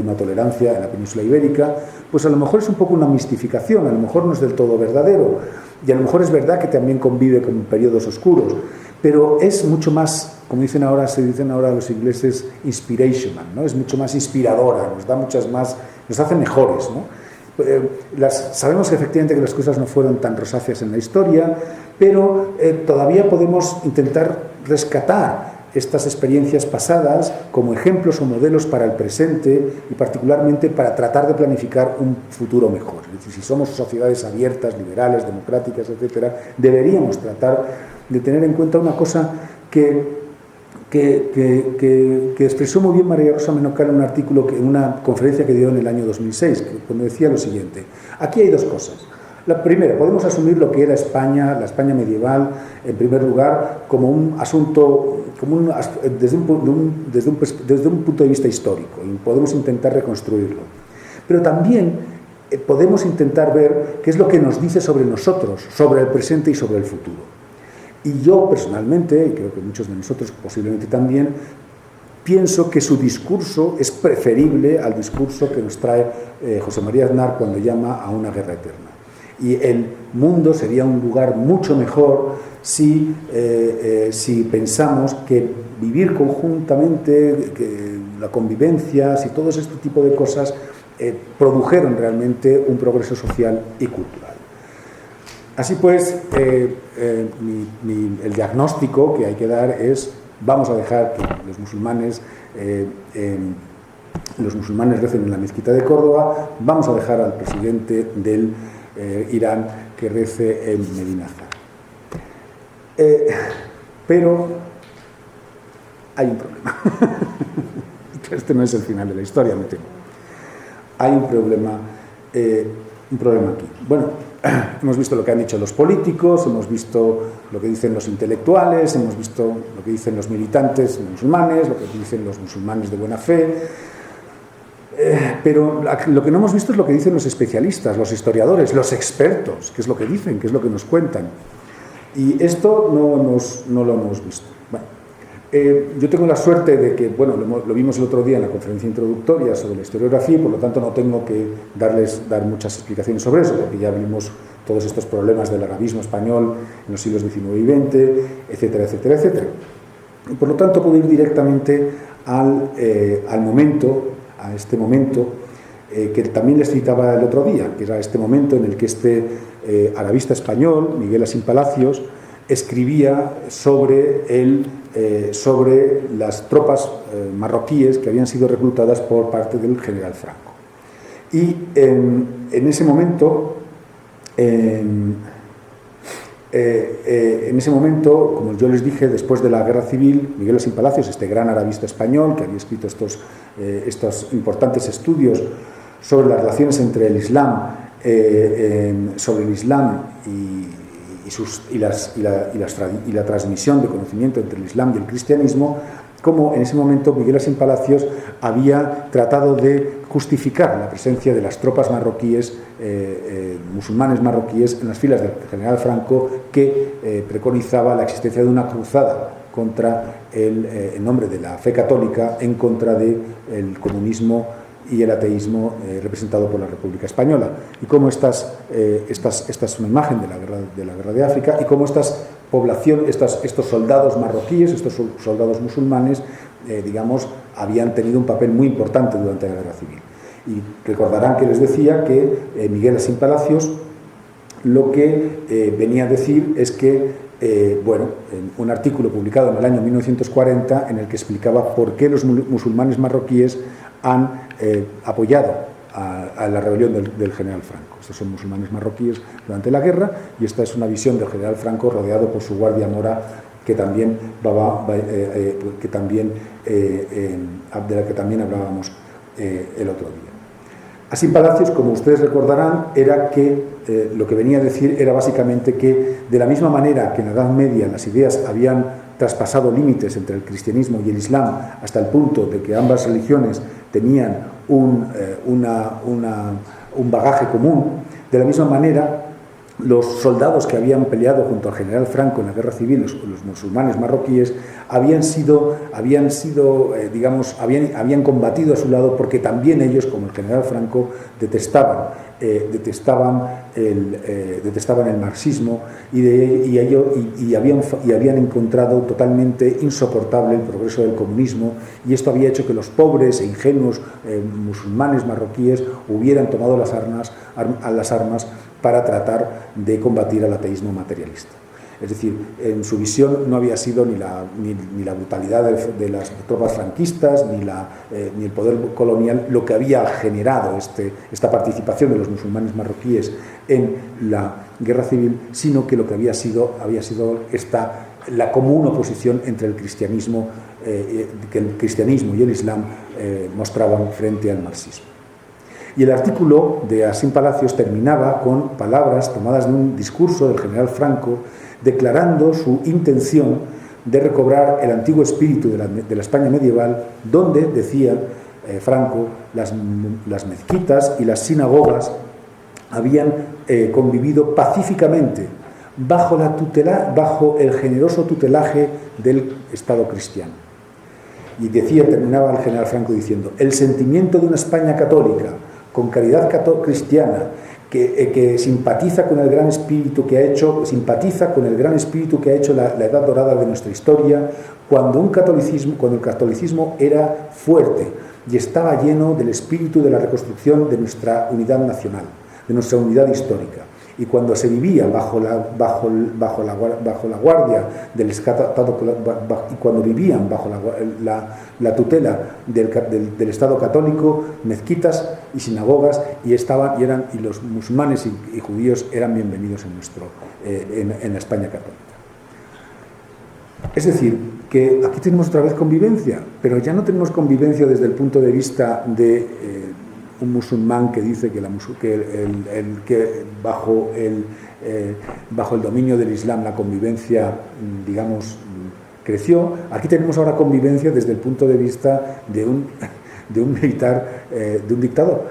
una tolerancia en la península ibérica, pues a lo mejor es un poco una mistificación, a lo mejor no es del todo verdadero, y a lo mejor es verdad que también convive con periodos oscuros, pero es mucho más, como se dicen ahora los ingleses, inspirational, ¿no? Es mucho más inspiradora, nos hace mejores, ¿no? Sabemos que efectivamente que las cosas no fueron tan rosáceas en la historia, pero todavía podemos intentar rescatar estas experiencias pasadas como ejemplos o modelos para el presente y particularmente para tratar de planificar un futuro mejor. Es decir, si somos sociedades abiertas, liberales, democráticas, etcétera, deberíamos tratar de tener en cuenta una cosa que expresó muy bien María Rosa Menocal en un artículo, en una conferencia que dio en el año 2006, cuando decía lo siguiente: aquí hay dos cosas. La primera, podemos asumir lo que era España, la España medieval, en primer lugar, como un asunto, desde un punto de vista histórico, y podemos intentar reconstruirlo. Pero también podemos intentar ver qué es lo que nos dice sobre nosotros, sobre el presente y sobre el futuro. Y yo personalmente, y creo que muchos de nosotros posiblemente también, pienso que su discurso es preferible al discurso que nos trae José María Aznar cuando llama a una guerra eterna. Y el mundo sería un lugar mucho mejor si pensamos que vivir conjuntamente, que la convivencia, si todo este tipo de cosas produjeron realmente un progreso social y cultural. Así pues, el diagnóstico que hay que dar es: vamos a dejar que los musulmanes recen en la mezquita de Córdoba, vamos a dejar al presidente del Irán que rece en Medina Azhar. Pero hay un problema. Este no es el final de la historia, me temo. Hay un problema aquí. Bueno, hemos visto lo que han dicho los políticos, hemos visto lo que dicen los intelectuales, hemos visto lo que dicen los militantes musulmanes, lo que dicen los musulmanes de buena fe. Pero lo que no hemos visto es lo que dicen los especialistas, los historiadores, los expertos, qué es lo que dicen, qué es lo que nos cuentan. Y esto no lo hemos visto. Bueno, yo tengo la suerte de que, bueno, lo vimos el otro día en la conferencia introductoria sobre la historiografía, y por lo tanto no tengo que dar muchas explicaciones sobre eso, porque ya vimos todos estos problemas del arabismo español en los siglos XIX y XX, etcétera, etcétera, etcétera. Y por lo tanto puedo ir directamente al momento, a este momento que también les citaba el otro día, que era este momento en el que este arabista español, Miguel Asín Palacios, escribía sobre las tropas marroquíes que habían sido reclutadas por parte del general Franco. Y en ese momento, como yo les dije, después de la Guerra Civil, Miguel Asín Palacios, este gran arabista español que había escrito estos importantes estudios sobre las relaciones entre el Islam, y la transmisión de conocimiento entre el Islam y el cristianismo, como en ese momento Miguel Asín Palacios había tratado de justificar la presencia de las tropas marroquíes, musulmanes marroquíes, en las filas del general Franco, que preconizaba la existencia de una cruzada contra en nombre de la fe católica, en contra del comunismo y el ateísmo representado por la República Española. Y cómo esta es una imagen de la guerra de África, y cómo estos soldados marroquíes, estos soldados musulmanes, habían tenido un papel muy importante durante la Guerra Civil. Y recordarán que les decía que Miguel Asín Palacios lo que venía a decir es que, en un artículo publicado en el año 1940, en el que explicaba por qué los musulmanes marroquíes han apoyado a la rebelión del general Franco. Estos son musulmanes marroquíes durante la guerra, y esta es una visión del general Franco rodeado por su guardia mora, de la que también hablábamos el otro día. Asín Palacios, como ustedes recordarán, lo que venía a decir era básicamente que, de la misma manera que en la Edad Media las ideas habían traspasado límites entre el cristianismo y el islam hasta el punto de que ambas religiones tenían un bagaje común, de la misma manera los soldados que habían peleado junto al general Franco en la guerra civil, los musulmanes marroquíes, habían combatido a su lado, porque también ellos, como el general Franco, detestaban el marxismo y habían encontrado totalmente insoportable el progreso del comunismo, y esto había hecho que los pobres e ingenuos musulmanes marroquíes hubieran tomado las armas para tratar de combatir al ateísmo materialista. Es decir, en su visión no había sido ni la brutalidad de las tropas franquistas, ni el poder colonial lo que había generado esta participación de los musulmanes marroquíes en la guerra civil, sino que lo que había sido la común oposición entre el cristianismo, que el cristianismo y el islam mostraban frente al marxismo. Y el artículo de Asín Palacios terminaba con palabras tomadas de un discurso del general Franco, declarando su intención de recobrar el antiguo espíritu de la España medieval, donde, decía Franco, las mezquitas y las sinagogas habían convivido pacíficamente bajo el generoso tutelaje del Estado cristiano. Y terminaba el general Franco diciendo: el sentimiento de una España católica, con caridad cristiana, que simpatiza con el gran espíritu que ha hecho, la edad dorada de nuestra historia, cuando el catolicismo era fuerte y estaba lleno del espíritu de la reconstrucción de nuestra unidad nacional, de nuestra unidad histórica. Y cuando se vivía bajo la guardia del Estado, y cuando vivían bajo la tutela del Estado católico, mezquitas y sinagogas, y los musulmanes y judíos eran bienvenidos en la España católica. Es decir, que aquí tenemos otra vez convivencia, pero ya no tenemos convivencia desde el punto de vista de un musulmán que dice que bajo el dominio del Islam la convivencia, digamos, creció. Aquí tenemos ahora convivencia desde el punto de vista de un militar, de un dictador,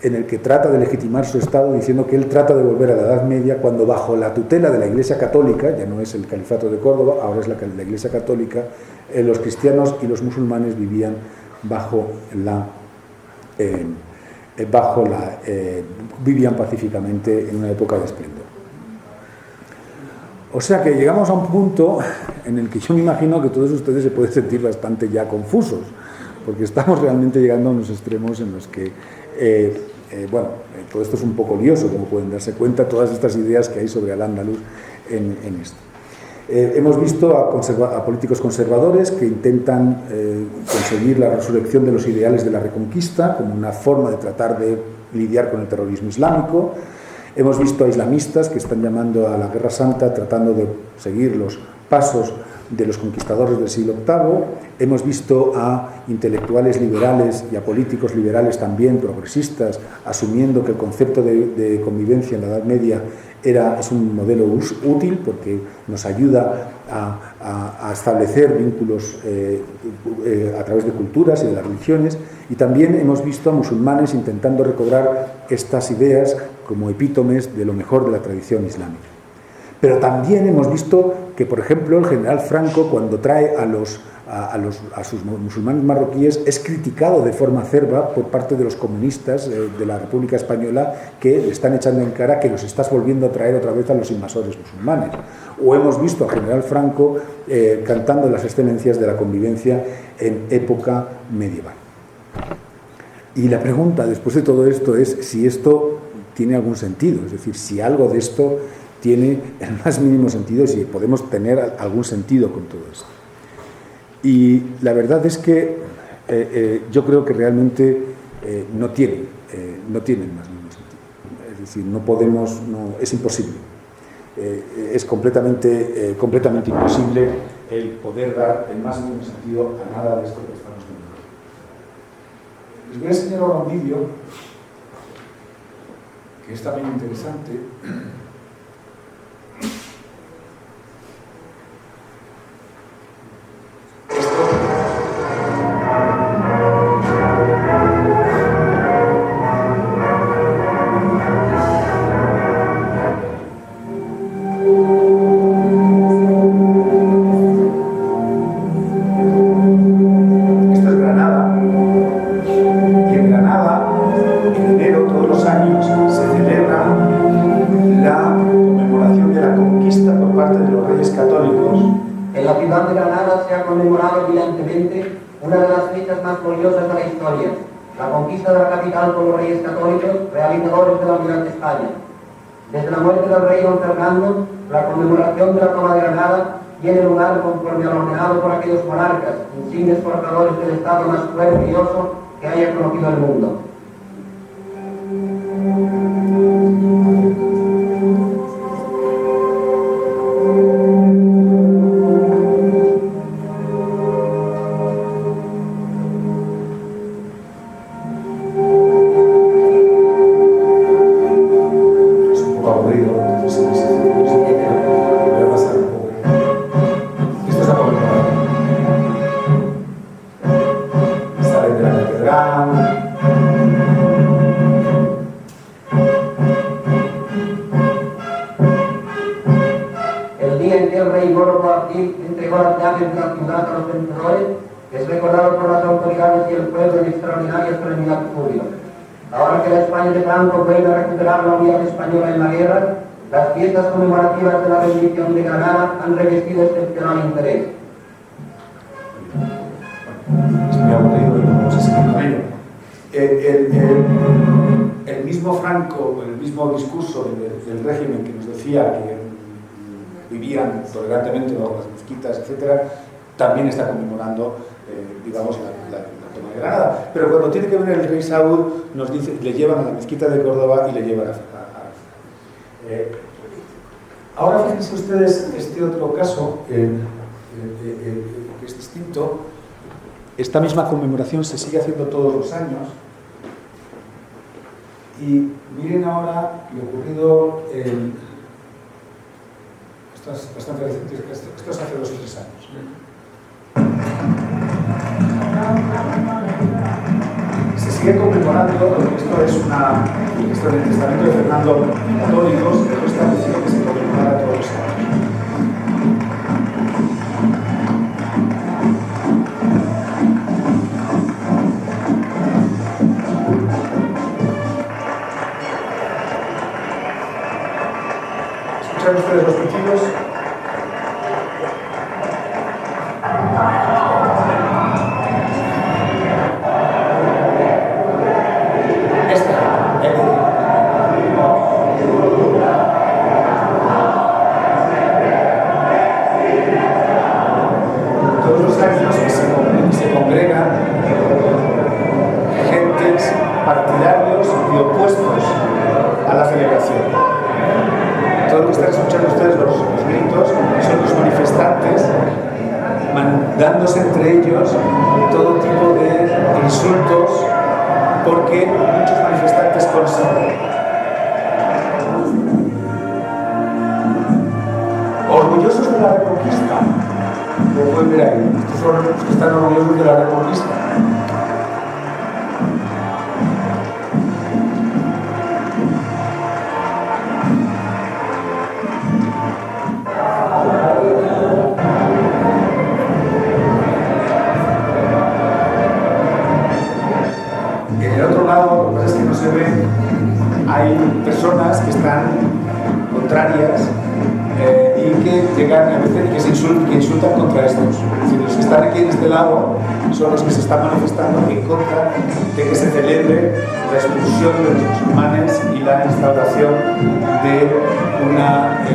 en el que trata de legitimar su Estado diciendo que él trata de volver a la Edad Media, cuando bajo la tutela de la Iglesia Católica, ya no es el Califato de Córdoba, ahora es la Iglesia Católica, los cristianos y los musulmanes vivían vivían pacíficamente en una época de esplendor. O sea que llegamos a un punto en el que yo me imagino que todos ustedes se pueden sentir bastante ya confusos, porque estamos realmente llegando a unos extremos en los que todo esto es un poco lioso, como pueden darse cuenta, todas estas ideas que hay sobre Al-Ándalus en esto. Hemos visto a políticos conservadores que intentan conseguir la resurrección de los ideales de la Reconquista como una forma de tratar de lidiar con el terrorismo islámico. Hemos visto a islamistas que están llamando a la Guerra Santa, tratando de seguir los pasos de los conquistadores del siglo VIII. Hemos visto a intelectuales liberales y a políticos liberales también, progresistas, asumiendo que el concepto de convivencia en la Edad Media es un modelo útil porque nos ayuda a establecer vínculos a través de culturas y de las religiones. Y también hemos visto a musulmanes intentando recobrar estas ideas como epítomes de lo mejor de la tradición islámica. Pero también hemos visto que, por ejemplo, el general Franco, cuando trae a sus musulmanes marroquíes, es criticado de forma acerba por parte de los comunistas de la República Española, que le están echando en cara que los estás volviendo a traer otra vez a los invasores musulmanes. O hemos visto al general Franco cantando las excelencias de la convivencia en época medieval. Y la pregunta después de todo esto es si esto tiene algún sentido, es decir, si algo de esto tiene el más mínimo sentido y si podemos tener algún sentido con todo esto. Y la verdad es que yo creo que realmente no tiene el más mínimo sentido. Es decir, es imposible. Es completamente imposible el poder dar el más mínimo sentido a nada de esto que estamos viendo. Les voy a enseñar ahora un vídeo que es también interesante. Por los reyes católicos, realizadores de la unidad de España. Desde la muerte del rey don Fernando, la conmemoración de la toma de Granada tiene lugar conforme a lo ordenado por aquellos monarcas, insignes portadores del Estado más fuerte y oso que haya conocido el mundo. es recordado por las autoridades y el pueblo en extraordinarias solemnidades públicas. Ahora que la España de Franco vuelve a recuperar la unidad española en la guerra, las fiestas conmemorativas de la rendición de Granada han revestido excepcional interés. Es muy aburrido y no vamos a seguir con ello. El mismo Franco, el mismo discurso del régimen que nos decía que vivían tolerantemente bajo las mezquitas, etc., también está conmemorando, digamos, la toma de Granada. Pero cuando tiene que venir el rey Saúd, nos dice, le llevan a la mezquita de Córdoba y le llevan a ahora fíjense ustedes este otro caso, que es distinto. Esta misma conmemoración se sigue haciendo todos los años. Y miren ahora lo ocurrido esto es bastante reciente, esto es hace 2 o 3 años. Se sigue conmemorando, esto es el testamento de Fernando Católicos, que está diciendo que se conmemora todos los años. ¿Escuchan ustedes los pitidos? Todos los años se congregan gentes partidarios y opuestos a la celebración. Todo lo que están escuchando ustedes, los gritos, son los manifestantes dándose entre ellos todo tipo de insultos, porque muchos manifestantes orgullosos de la Reconquista. Lo pueden ver ahí. Estos son los que están orgullosos de la Reconquista. En el otro lado, lo que pasa es que no se ve, hay personas que están contrarias y que llegan a veces que insultan contra estos. Es decir, los que están aquí en este lado son los que se están manifestando en contra de que se celebre la expulsión de los musulmanes y la instauración de una,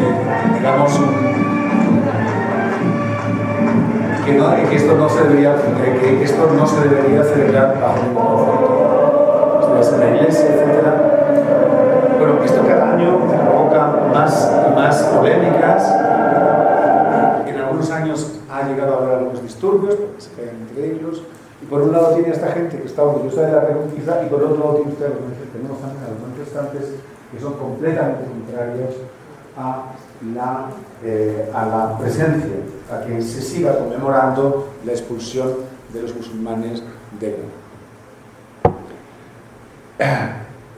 que esto no se debería celebrar bajo ningún concepto. En la iglesia, etc. Bueno, esto cada año provoca más y más polémicas. En algunos años ha llegado a haber algunos disturbios, porque se caen entre ellos. Y por un lado tiene a esta gente que está orgullosa de la Reconquista, y por otro lado tiene usted a los manifestantes que son completamente contrarios a la presencia, a que se siga conmemorando la expulsión de los musulmanes de Granada.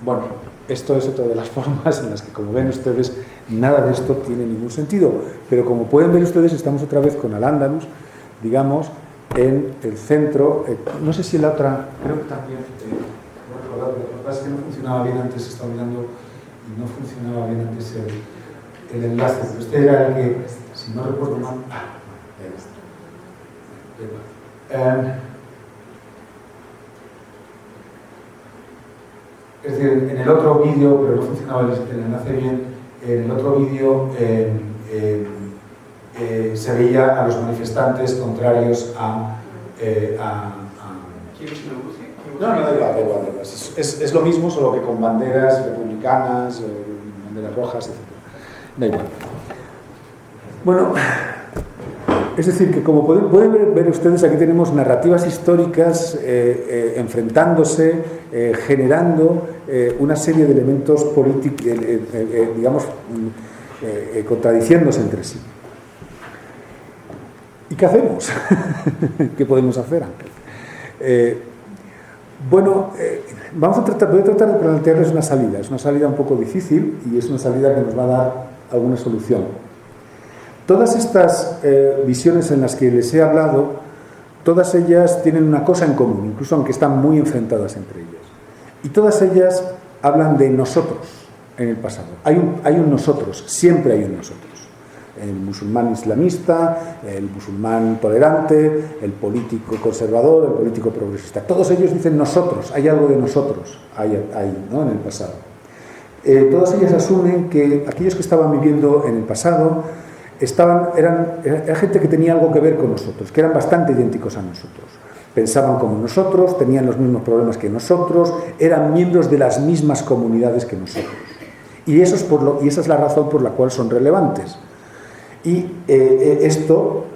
Bueno, esto es otra de las formas en las que, como ven ustedes, nada de esto tiene ningún sentido. Pero como pueden ver ustedes, estamos otra vez con Al-Ándalus, digamos, en el centro. No sé si la otra, creo que también, lo que pasa es que no funcionaba bien antes, estaba mirando, y no funcionaba bien antes el enlace. Pero este era el que, si no recuerdo mal, es decir, en el otro vídeo, pero no funcionaba el enlace bien, en el otro vídeo se veía a los manifestantes contrarios a no, da igual. Es lo mismo, solo que con banderas republicanas, banderas rojas, etc. Da igual. Bueno, es decir, que como pueden ver ustedes, aquí tenemos narrativas históricas enfrentándose, generando una serie de elementos políticos, digamos, contradiciéndose entre sí. ¿Y qué hacemos? ¿Qué podemos hacer, Ángel? Bueno, voy a tratar de plantearles una salida. Es una salida un poco difícil y es una salida que nos va a dar alguna solución. Todas estas visiones en las que les he hablado, todas ellas tienen una cosa en común, incluso aunque están muy enfrentadas entre ellas. Y todas ellas hablan de nosotros en el pasado. Hay un nosotros, siempre hay un nosotros. El musulmán islamista, el musulmán tolerante, el político conservador, el político progresista. Todos ellos dicen nosotros, hay algo de nosotros ahí, ¿no?, en el pasado. Todas ellas asumen que aquellos que estaban viviendo en el pasado eran gente que tenía algo que ver con nosotros, que eran bastante idénticos a nosotros. Pensaban como nosotros, tenían los mismos problemas que nosotros, eran miembros de las mismas comunidades que nosotros. Y esa es la razón por la cual son relevantes. Y esto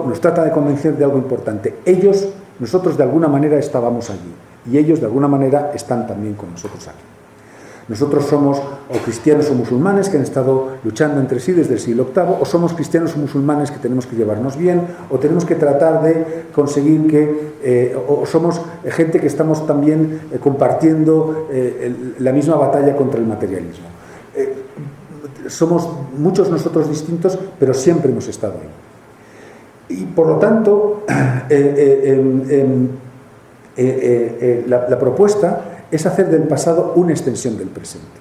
nos trata de convencer de algo importante. Nosotros de alguna manera estábamos allí, y ellos de alguna manera están también con nosotros aquí. Nosotros somos o cristianos o musulmanes que han estado luchando entre sí desde el siglo VIII, o somos cristianos o musulmanes que tenemos que llevarnos bien, o tenemos que tratar de conseguir o somos gente que estamos también compartiendo la misma batalla contra el materialismo. Somos muchos nosotros distintos, pero siempre hemos estado ahí. Y por lo tanto, la propuesta es hacer del pasado una extensión del presente.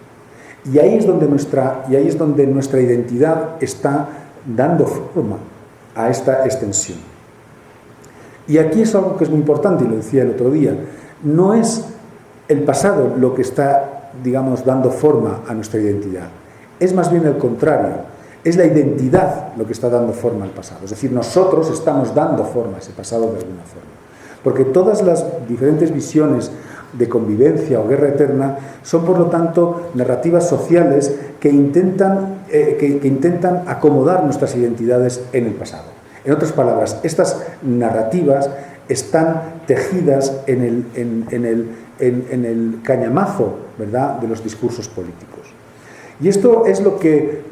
Y ahí es donde nuestra identidad está dando forma a esta extensión. Y aquí es algo que es muy importante, y lo decía el otro día. No es el pasado lo que está, digamos, dando forma a nuestra identidad. Es más bien el contrario. Es la identidad lo que está dando forma al pasado. Es decir, nosotros estamos dando forma a ese pasado de alguna forma. Porque todas las diferentes visiones de convivencia o guerra eterna son, por lo tanto, narrativas sociales que intentan acomodar nuestras identidades en el pasado. En otras palabras, estas narrativas están tejidas en el cañamazo, ¿verdad?, de los discursos políticos. Y esto es lo que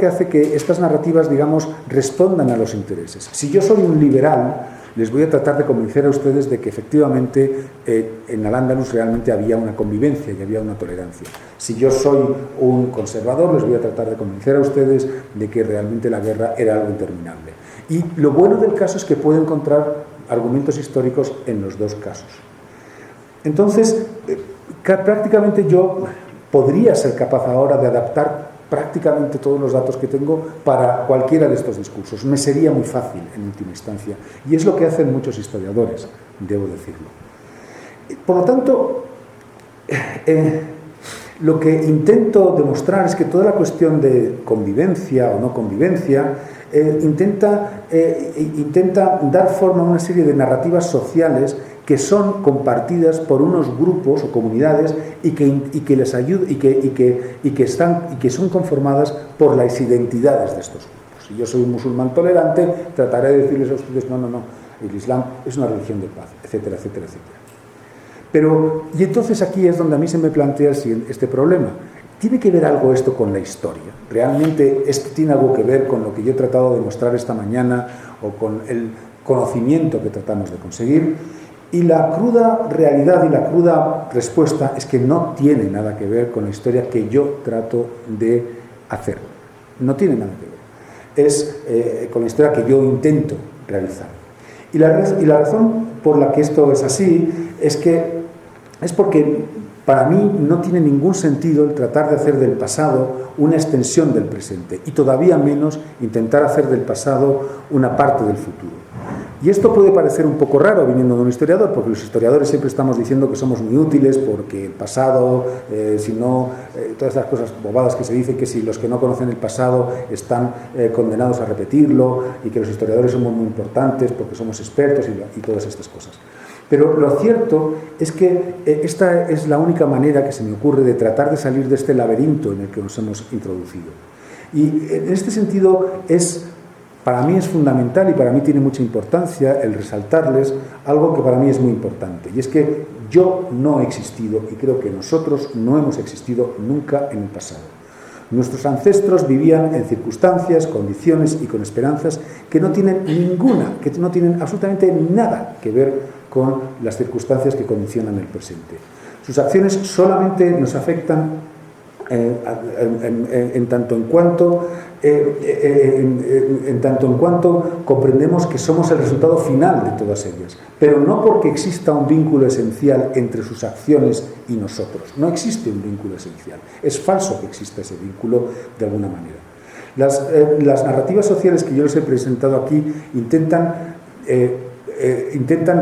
hace que estas narrativas, digamos, respondan a los intereses. Si yo soy un liberal, les voy a tratar de convencer a ustedes de que efectivamente en Al-Ándalus realmente había una convivencia y había una tolerancia. Si yo soy un conservador, les voy a tratar de convencer a ustedes de que realmente la guerra era algo interminable. Y lo bueno del caso es que puedo encontrar argumentos históricos en los dos casos. Entonces, prácticamente yo podría ser capaz ahora de adaptar prácticamente todos los datos que tengo para cualquiera de estos discursos. Me sería muy fácil en última instancia. Y es lo que hacen muchos historiadores, debo decirlo. Por lo tanto, lo que intento demostrar es que toda la cuestión de convivencia o no convivencia intenta dar forma a una serie de narrativas sociales que son compartidas por unos grupos o comunidades y que les ayudan y que son conformadas por las identidades de estos grupos. Si yo soy un musulmán tolerante, trataré de decirles a ustedes no, el Islam es una religión de paz, etcétera, etcétera, etcétera. Y entonces aquí es donde a mí se me plantea este problema. ¿Tiene que ver algo esto con la historia? ¿Realmente esto tiene algo que ver con lo que yo he tratado de mostrar esta mañana o con el conocimiento que tratamos de conseguir? Y la cruda realidad y la cruda respuesta es que no tiene nada que ver con la historia que yo trato de hacer. No tiene nada que ver. Es con la historia que yo intento realizar. Y la razón por la que esto es así es porque para mí no tiene ningún sentido el tratar de hacer del pasado una extensión del presente y todavía menos intentar hacer del pasado una parte del futuro. Y esto puede parecer un poco raro viniendo de un historiador, porque los historiadores siempre estamos diciendo que somos muy útiles porque el pasado, todas estas cosas bobadas que se dicen, que si los que no conocen el pasado están condenados a repetirlo y que los historiadores somos muy importantes porque somos expertos y todas estas cosas. Pero lo cierto es que esta es la única manera que se me ocurre de tratar de salir de este laberinto en el que nos hemos introducido. Y en este sentido para mí es fundamental y para mí tiene mucha importancia el resaltarles algo que para mí es muy importante. Y es que yo no he existido y creo que nosotros no hemos existido nunca en el pasado. Nuestros ancestros vivían en circunstancias, condiciones y con esperanzas que no tienen absolutamente nada que ver con las circunstancias que condicionan el presente. Sus acciones solamente nos afectan en tanto en cuanto comprendemos que somos el resultado final de todas ellas, pero no porque exista un vínculo esencial entre sus acciones y nosotros. No existe un vínculo esencial. Es falso que exista ese vínculo de alguna manera. Las narrativas sociales que yo les he presentado aquí intentan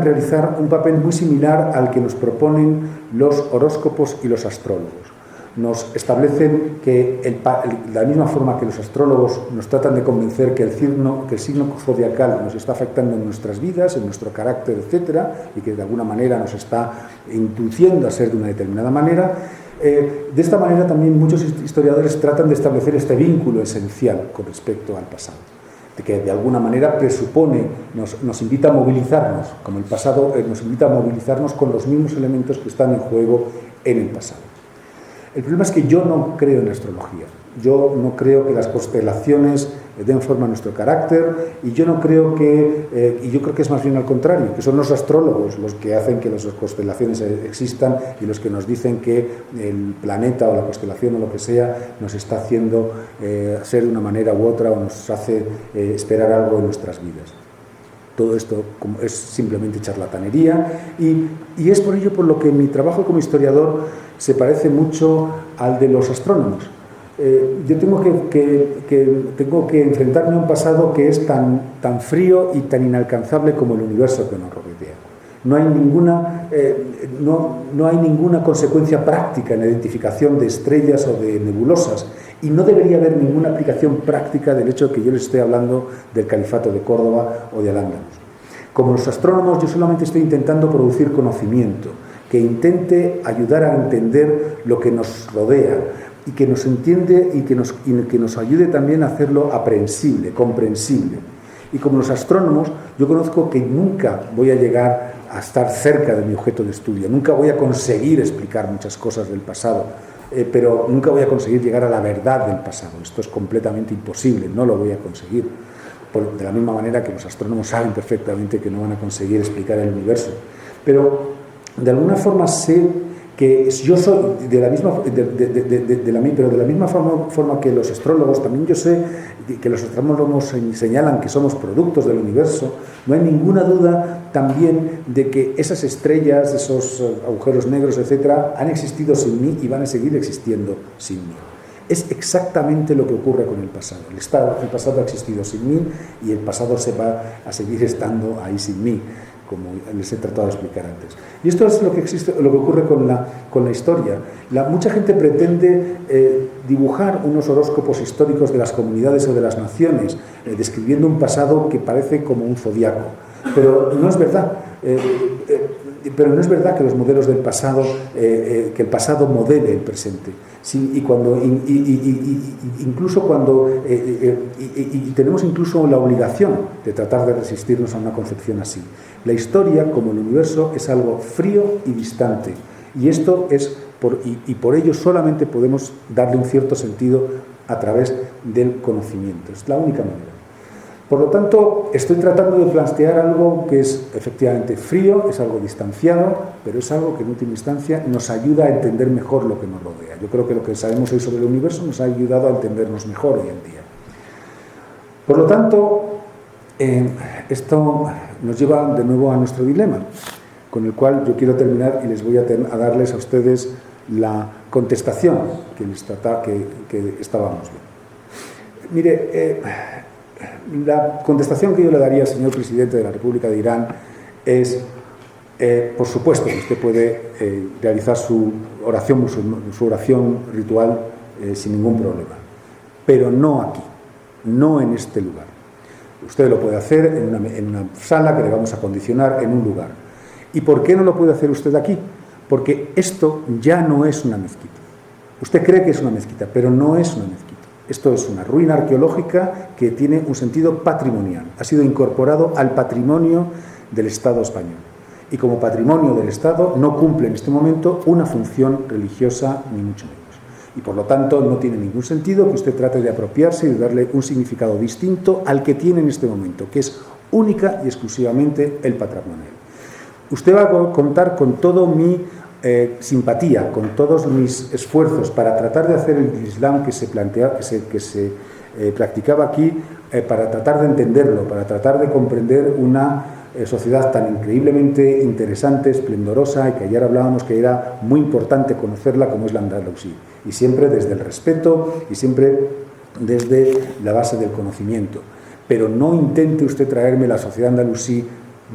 realizar un papel muy similar al que nos proponen los horóscopos y los astrólogos. Nos establecen que, de la misma forma que los astrólogos nos tratan de convencer que el signo zodiacal nos está afectando en nuestras vidas, en nuestro carácter, etcétera, y que de alguna manera nos está induciendo a ser de una determinada manera, de esta manera también muchos historiadores tratan de establecer este vínculo esencial con respecto al pasado, de que de alguna manera presupone, nos invita a movilizarnos, como el pasado nos invita a movilizarnos con los mismos elementos que están en juego en el pasado. El problema es que yo no creo en la astrología. Yo no creo que las constelaciones den forma a nuestro carácter, y yo no creo que, y yo creo que es más bien al contrario, que son los astrólogos los que hacen que las constelaciones existan y los que nos dicen que el planeta o la constelación o lo que sea nos está haciendo ser de una manera u otra, o nos hace esperar algo en nuestras vidas. Todo esto es simplemente charlatanería, y es por ello por lo que mi trabajo como historiador se parece mucho al de los astrónomos. Yo tengo que enfrentarme a un pasado que es tan frío y tan inalcanzable como el universo que nos rodea. No hay ninguna consecuencia práctica en la identificación de estrellas o de nebulosas, y no debería haber ninguna aplicación práctica del hecho de que yo les esté hablando del Califato de Córdoba o de Al-Ándalus. Como los astrónomos, yo solamente estoy intentando producir conocimiento que intente ayudar a entender lo que nos rodea, y que nos entiende y que nos ayude también a hacerlo aprehensible, comprensible. Y como los astrónomos, yo conozco que nunca voy a llegar a estar cerca de mi objeto de estudio, nunca voy a conseguir explicar muchas cosas del pasado, pero nunca voy a conseguir llegar a la verdad del pasado. Esto es completamente imposible, no lo voy a conseguir. De la misma manera que los astrónomos saben perfectamente que no van a conseguir explicar el universo. Pero de alguna forma sé que yo soy de la misma forma que los astrólogos, también yo sé que los astrólogos señalan que somos productos del universo. No hay ninguna duda también de que esas estrellas, esos agujeros negros, etcétera, han existido sin mí y van a seguir existiendo sin mí. Es exactamente lo que ocurre con el pasado. El pasado ha existido sin mí, y el pasado se va a seguir estando ahí sin mí, como les he tratado de explicar antes. Y esto es lo que ocurre con la historia. Mucha gente pretende dibujar unos horóscopos históricos de las comunidades o de las naciones, describiendo un pasado que parece como un zodiaco. Pero no es verdad. Pero no es verdad que los modelos del pasado, que el pasado modele el presente. Sí, tenemos incluso la obligación de tratar de resistirnos a una concepción así. La historia, como el universo, es algo frío y distante, y esto es por ello solamente podemos darle un cierto sentido a través del conocimiento. Es la única manera. Por lo tanto, estoy tratando de plantear algo que es efectivamente frío, es algo distanciado, pero es algo que en última instancia nos ayuda a entender mejor lo que nos rodea. Yo creo que lo que sabemos hoy sobre el universo nos ha ayudado a entendernos mejor hoy en día. Por lo tanto, esto nos lleva de nuevo a nuestro dilema, con el cual yo quiero terminar y les voy a darles a ustedes la contestación que estábamos viendo. Mire, la contestación que yo le daría al señor presidente de la República de Irán es, por supuesto, que usted puede realizar su oración ritual sin ningún problema, pero no aquí, no en este lugar. Usted lo puede hacer en una sala que le vamos a acondicionar en un lugar. ¿Y por qué no lo puede hacer usted aquí? Porque esto ya no es una mezquita. Usted cree que es una mezquita, pero no es una mezquita. Esto es una ruina arqueológica que tiene un sentido patrimonial. Ha sido incorporado al patrimonio del Estado español. Y como patrimonio del Estado no cumple en este momento una función religiosa, ni mucho menos. Y por lo tanto no tiene ningún sentido que usted trate de apropiarse y de darle un significado distinto al que tiene en este momento, que es única y exclusivamente el patrimonial. Usted va a contar con todo mi simpatía, con todos mis esfuerzos para tratar de hacer el Islam que se practicaba aquí, para tratar de entenderlo, para tratar de comprender una sociedad tan increíblemente interesante, esplendorosa, y que ayer hablábamos que era muy importante conocerla como es la Andalusí, y siempre desde el respeto y siempre desde la base del conocimiento. Pero no intente usted traerme la sociedad andalusí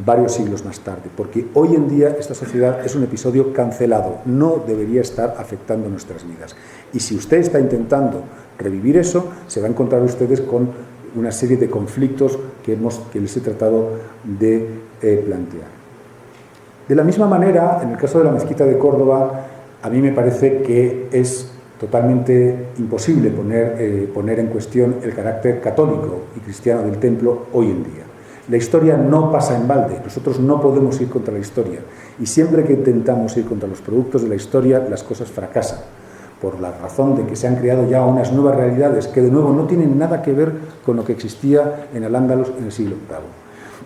varios siglos más tarde, porque hoy en día esta sociedad es un episodio cancelado, no debería estar afectando nuestras vidas. Y si usted está intentando revivir eso, se va a encontrar ustedes con una serie de conflictos que les he tratado de plantear. De la misma manera, en el caso de la mezquita de Córdoba, a mí me parece que es totalmente imposible poner en cuestión el carácter católico y cristiano del templo hoy en día. La historia no pasa en balde, nosotros no podemos ir contra la historia, y siempre que intentamos ir contra los productos de la historia, las cosas fracasan, por la razón de que se han creado ya unas nuevas realidades que de nuevo no tienen nada que ver con lo que existía en Al-Ándalus en el siglo VIII.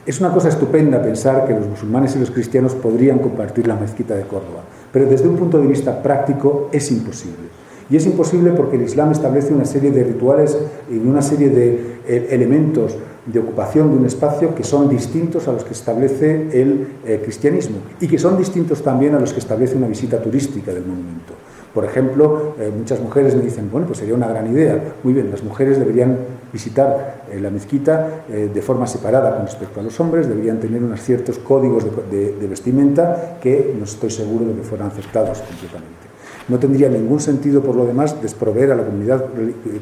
Es una cosa estupenda pensar que los musulmanes y los cristianos podrían compartir la mezquita de Córdoba, pero desde un punto de vista práctico es imposible. Y es imposible porque el Islam establece una serie de rituales y una serie de elementos de ocupación de un espacio que son distintos a los que establece el cristianismo, y que son distintos también a los que establece una visita turística del monumento. Por ejemplo, muchas mujeres me dicen, bueno, pues sería una gran idea. Muy bien, las mujeres deberían visitar la mezquita de forma separada con respecto a los hombres, deberían tener unos ciertos códigos de vestimenta que no estoy seguro de que fueran aceptados completamente. No tendría ningún sentido, por lo demás, desproveer a la comunidad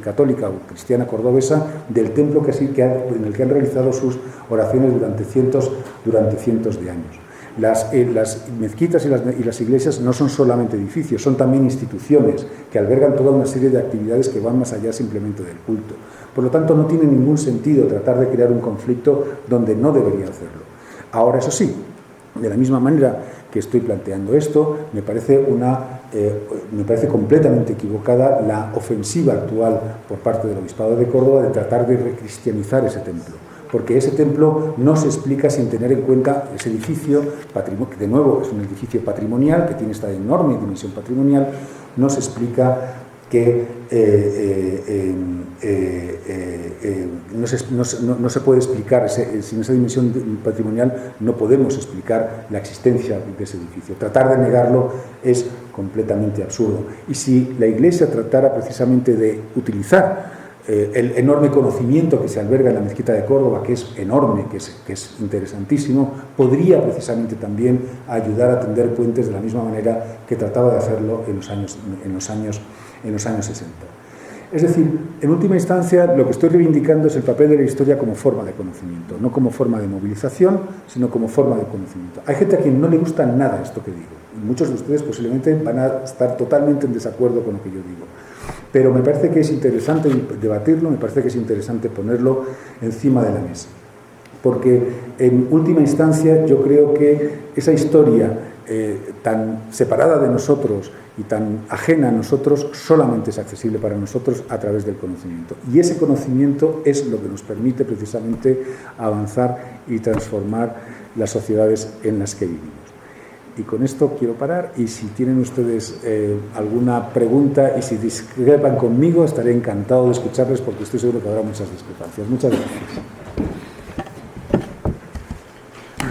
católica o cristiana cordobesa del templo en el que han realizado sus oraciones durante cientos de años. Las mezquitas y las iglesias no son solamente edificios, son también instituciones que albergan toda una serie de actividades que van más allá simplemente del culto. Por lo tanto, no tiene ningún sentido tratar de crear un conflicto donde no debería hacerlo. Ahora, eso sí, de la misma manera que estoy planteando esto, me parece completamente equivocada la ofensiva actual por parte del Obispado de Córdoba de tratar de recristianizar ese templo, porque ese templo no se explica sin tener en cuenta ese edificio, que de nuevo es un edificio patrimonial, que tiene esta enorme dimensión patrimonial, no se explica que no se puede explicar, sin esa dimensión patrimonial no podemos explicar la existencia de ese edificio. Tratar de negarlo es completamente absurdo. Y si la Iglesia tratara precisamente de utilizar el enorme conocimiento que se alberga en la mezquita de Córdoba, que es enorme, que es interesantísimo, podría precisamente también ayudar a tender puentes de la misma manera que trataba de hacerlo en los años 60. Es decir, en última instancia, lo que estoy reivindicando es el papel de la historia como forma de conocimiento, no como forma de movilización, sino como forma de conocimiento. Hay gente a quien no le gusta nada esto que digo, y muchos de ustedes posiblemente van a estar totalmente en desacuerdo con lo que yo digo. Pero me parece que es interesante debatirlo, me parece que es interesante ponerlo encima de la mesa. Porque en última instancia yo creo que esa historia tan separada de nosotros y tan ajena a nosotros solamente es accesible para nosotros a través del conocimiento. Y ese conocimiento es lo que nos permite precisamente avanzar y transformar las sociedades en las que vivimos. Y con esto quiero parar, y si tienen ustedes alguna pregunta y si discrepan conmigo, estaré encantado de escucharles porque estoy seguro que habrá muchas discrepancias. Muchas gracias.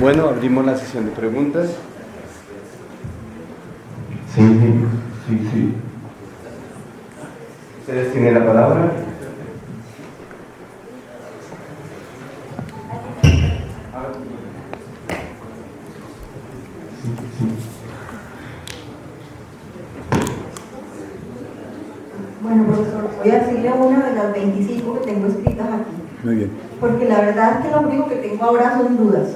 Bueno, abrimos la sesión de preguntas. Sí. ¿Ustedes tienen la palabra? Bueno, profesor, voy a decirle una de las 25 que tengo escritas aquí. Muy bien. Porque la verdad es que lo único que tengo ahora son dudas.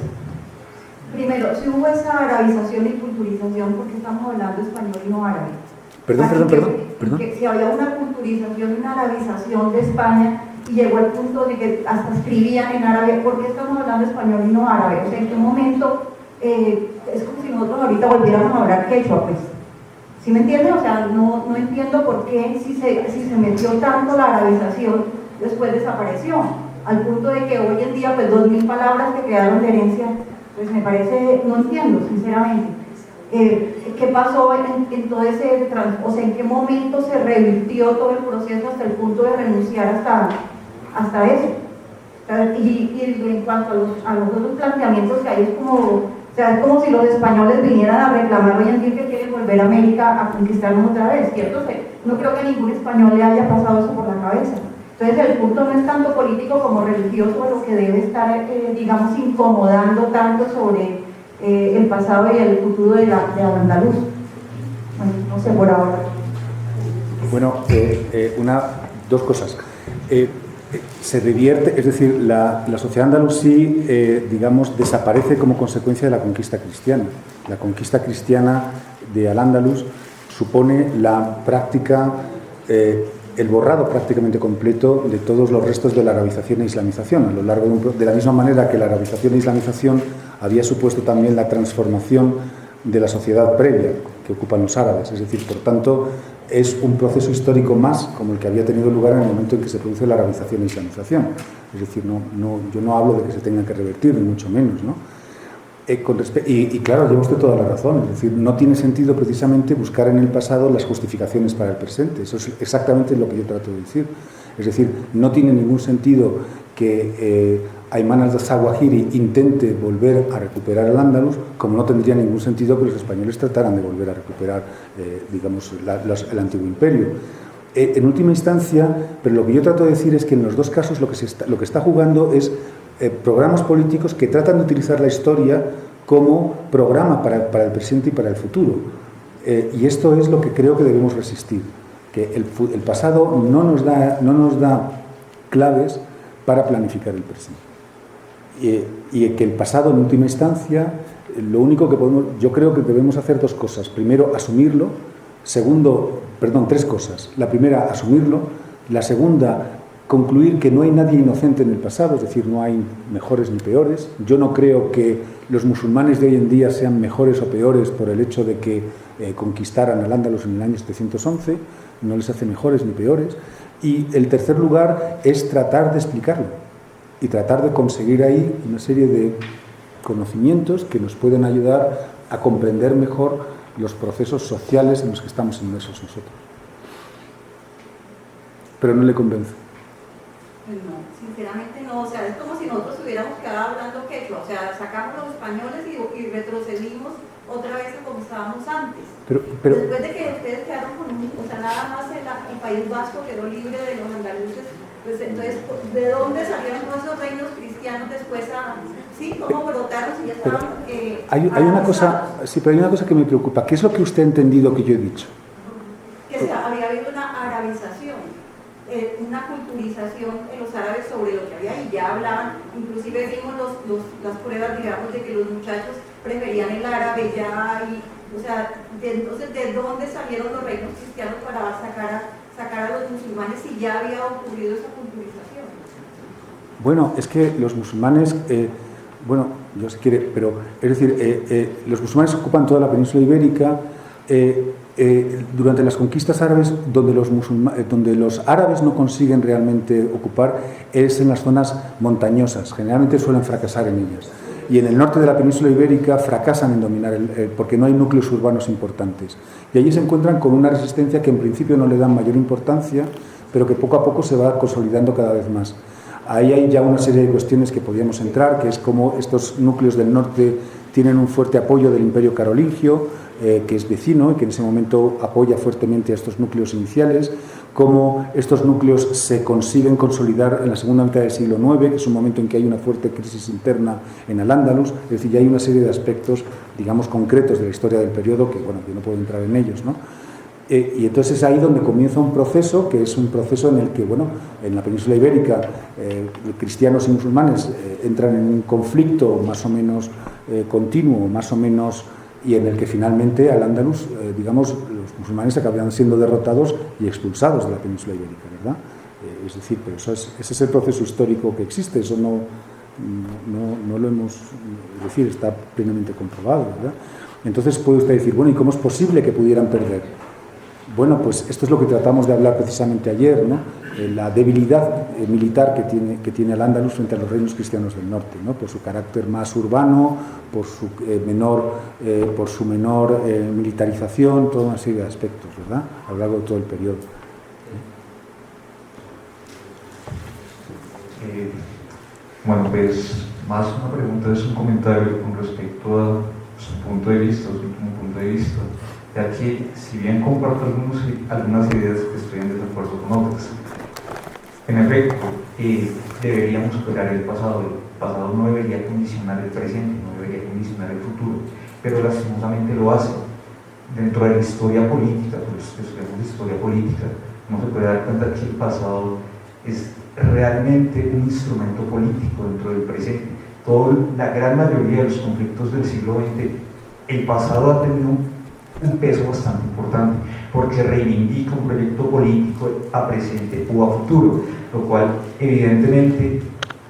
Primero, si hubo esa arabización y culturización, ¿por qué estamos hablando español y no árabe? Perdón. Que si había una culturización y una arabización de España y llegó al punto de que hasta escribían en árabe, ¿por qué estamos hablando español y no árabe? O sea, ¿en qué momento es como si nosotros ahorita volviéramos a hablar quechua, pues? ¿Sí me entienden? O sea, no entiendo por qué si se metió tanto la arabización, después desapareció, al punto de que hoy en día, pues 2000 palabras que quedaron de herencia, pues me parece, no entiendo, sinceramente. ¿Qué pasó en todo ese o sea, en qué momento se revirtió todo el proceso hasta el punto de renunciar hasta eso? Y en cuanto a los otros planteamientos que hay, es como si los españoles vinieran a reclamar hoy en día que quieren volver a América a conquistarnos otra vez, ¿cierto? No creo que a ningún español le haya pasado eso por la cabeza. Entonces el punto no es tanto político como religioso lo que debe estar, digamos, incomodando tanto sobre el pasado y el futuro de Al-Andalus. Bueno, no sé por ahora. Bueno, dos cosas. Se revierte, es decir, la sociedad andalusí, digamos, desaparece como consecuencia de la conquista cristiana. La conquista cristiana de Al-Ándalus supone la práctica, el borrado prácticamente completo de todos los restos de la arabización e islamización, a lo largo de la misma manera que la arabización e islamización había supuesto también la transformación de la sociedad previa que ocupan los árabes. Es decir, por tanto, es un proceso histórico más como el que había tenido lugar en el momento en que se produce la arabización e islamización. Es decir, yo no hablo de que se tenga que revertir, ni mucho menos, ¿no? Y claro, lleva usted toda la razón. Es decir, no tiene sentido precisamente buscar en el pasado las justificaciones para el presente. Eso es exactamente lo que yo trato de decir. Es decir, no tiene ningún sentido que Ayman al-Zawahiri intente volver a recuperar el Andalus, como no tendría ningún sentido que los españoles trataran de volver a recuperar, digamos, el antiguo imperio. En última instancia, pero lo que yo trato de decir es que en los dos casos lo que está jugando es programas políticos que tratan de utilizar la historia como programa para el presente y para el futuro. Y esto es lo que creo que debemos resistir, que el pasado no nos da claves para planificar el presente. Y que el pasado, en última instancia, lo único que yo creo que debemos hacer dos cosas. Primero, asumirlo. Tres cosas. La primera, asumirlo. La segunda, concluir que no hay nadie inocente en el pasado, es decir, no hay mejores ni peores. Yo no creo que los musulmanes de hoy en día sean mejores o peores por el hecho de que conquistaran al Andalus en el año 711, no les hace mejores ni peores. Y el tercer lugar es tratar de explicarlo y tratar de conseguir ahí una serie de conocimientos que nos pueden ayudar a comprender mejor los procesos sociales en los que estamos inmersos nosotros. Pero no le convence. No, sinceramente no, o sea, es como si nosotros hubiéramos quedado hablando quechua, o sea, sacamos los españoles y retrocedimos otra vez a como estábamos antes. Pero después de que ustedes quedaron con o sea, nada más el País Vasco quedó libre de los andaluces, pues entonces, ¿de dónde salieron todos esos reinos cristianos después sí, cómo brotaron si ya estaban hay una cosa, sí, pero hay una cosa que me preocupa. ¿Qué es lo que usted ha entendido que yo he dicho? Que había habido una arabización, una culturización en los árabes sobre lo que había, y ya hablaban, inclusive vimos las pruebas, digamos, de que los muchachos preferían el árabe ya, o sea, entonces, ¿de dónde salieron los reinos cristianos para sacar a los musulmanes si ya había ocurrido esa culturización? Bueno, es que los musulmanes, yo si quiere, pero es decir, los musulmanes ocupan toda la península ibérica. Durante las conquistas árabes, donde los árabes no consiguen realmente ocupar es en las zonas montañosas. Generalmente suelen fracasar en ellas. Y en el norte de la península ibérica fracasan en dominar porque no hay núcleos urbanos importantes. Y allí se encuentran con una resistencia que en principio no le dan mayor importancia, pero que poco a poco se va consolidando cada vez más. Ahí hay ya una serie de cuestiones que podríamos entrar, que es cómo estos núcleos del norte tienen un fuerte apoyo del Imperio Carolingio, que es vecino y que en ese momento apoya fuertemente a estos núcleos iniciales, cómo estos núcleos se consiguen consolidar en la segunda mitad del siglo IX, que es un momento en que hay una fuerte crisis interna en Al-Ándalus. Es decir, ya hay una serie de aspectos, digamos, concretos de la historia del periodo que, bueno, yo no puedo entrar en ellos, ¿no? Y entonces es ahí donde comienza un proceso, que es un proceso en el que, bueno, en la península ibérica, cristianos y musulmanes entran en un conflicto más o menos continuo, más o menos, y en el que finalmente Al-Ándalus, digamos, los musulmanes acaban siendo derrotados y expulsados de la península ibérica, ¿verdad? Es decir, pero ese es el proceso histórico que existe, eso no lo hemos, es decir, está plenamente comprobado, ¿verdad? Entonces puede usted decir, bueno, ¿y cómo es posible que pudieran perder? Bueno, pues esto es lo que tratamos de hablar precisamente ayer, ¿no? La debilidad militar que tiene Al-Ándalus frente a los reinos cristianos del norte, ¿no? Por su carácter más urbano, por su menor militarización, toda una serie de aspectos, ¿verdad? A lo largo de todo el periodo. Bueno, pues más una pregunta es un comentario con respecto a su punto de vista, su último punto de vista, ya que si bien comparto algunas ideas que estoy en desacuerdo con otras, en efecto, deberíamos superar el pasado no debería condicionar el presente, no debería condicionar el futuro, pero lastimosamente lo hace. Dentro de la historia política, pues estudiamos historia política, no se puede dar cuenta que el pasado es realmente un instrumento político dentro del presente. La gran mayoría de los conflictos del siglo XX, el pasado ha tenido un peso bastante importante, porque reivindica un proyecto político a presente o a futuro, lo cual evidentemente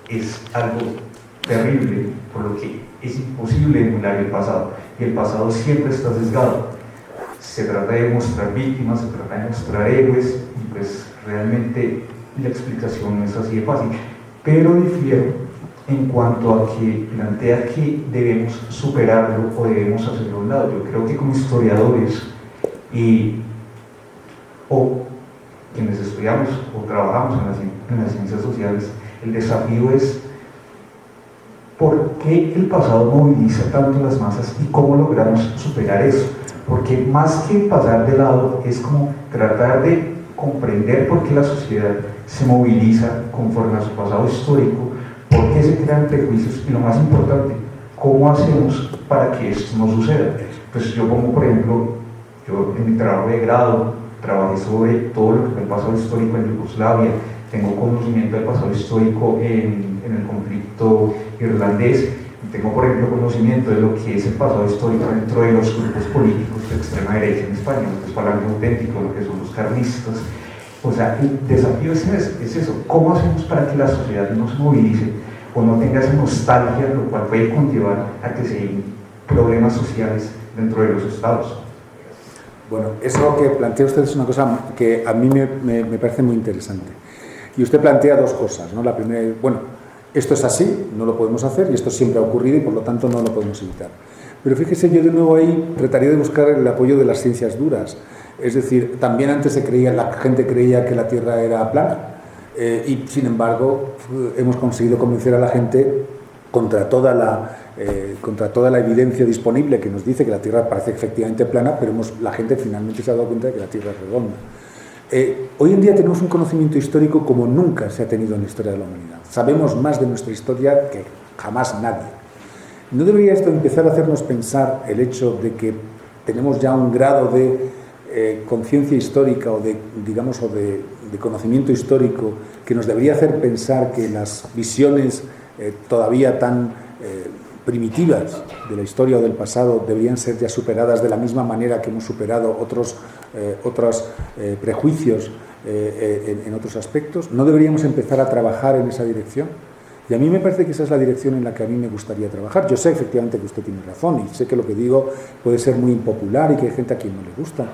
es algo terrible, por lo que es imposible emular el pasado, y el pasado siempre está sesgado. Se trata de mostrar víctimas, se trata de mostrar héroes, y pues realmente la explicación no es así de fácil, pero difiero en cuanto a que plantea que debemos superarlo o debemos hacerlo a un lado. Yo creo que como historiadores o quienes estudiamos o trabajamos en las ciencias sociales, el desafío es por qué el pasado moviliza tanto las masas y cómo logramos superar eso, porque más que pasar de lado es como tratar de comprender por qué la sociedad se moviliza conforme a su pasado histórico, por qué se crean prejuicios y, lo más importante, cómo hacemos para que esto no suceda. Pues yo pongo, por ejemplo, yo en mi trabajo de grado trabajé sobre todo lo que fue el pasado histórico en Yugoslavia, tengo conocimiento del pasado histórico en el conflicto irlandés, y tengo, por ejemplo, conocimiento de lo que es el pasado histórico dentro de los grupos políticos de extrema derecha en España, lo que es Falange Auténtico, lo que son los carlistas. O sea, el desafío es eso, ¿cómo hacemos para que la sociedad no se movilice o no tenga esa nostalgia, lo cual puede conllevar a que se den problemas sociales dentro de los estados? Bueno, eso que plantea usted es una cosa que a mí me parece muy interesante. Y usted plantea dos cosas, ¿no? La primera es, bueno, esto es así, no lo podemos hacer y esto siempre ha ocurrido y por lo tanto no lo podemos evitar. Pero fíjese, yo de nuevo ahí trataría de buscar el apoyo de las ciencias duras. Es decir, también antes la gente creía que la Tierra era plana y sin embargo hemos conseguido convencer a la gente contra toda la evidencia disponible que nos dice que la Tierra parece efectivamente plana, pero la gente finalmente se ha dado cuenta de que la Tierra es redonda. Hoy en día tenemos un conocimiento histórico como nunca se ha tenido en la historia de la humanidad. Sabemos más de nuestra historia que jamás nadie. ¿No debería esto empezar a hacernos pensar el hecho de que tenemos ya un grado de conciencia histórica o de conocimiento histórico que nos debería hacer pensar que las visiones todavía tan primitivas de la historia o del pasado deberían ser ya superadas de la misma manera que hemos superado otros prejuicios en otros aspectos? ¿No deberíamos empezar a trabajar en esa dirección? Y a mí me parece que esa es la dirección en la que a mí me gustaría trabajar. Yo sé efectivamente que usted tiene razón y sé que lo que digo puede ser muy impopular y que hay gente a quien no le gusta,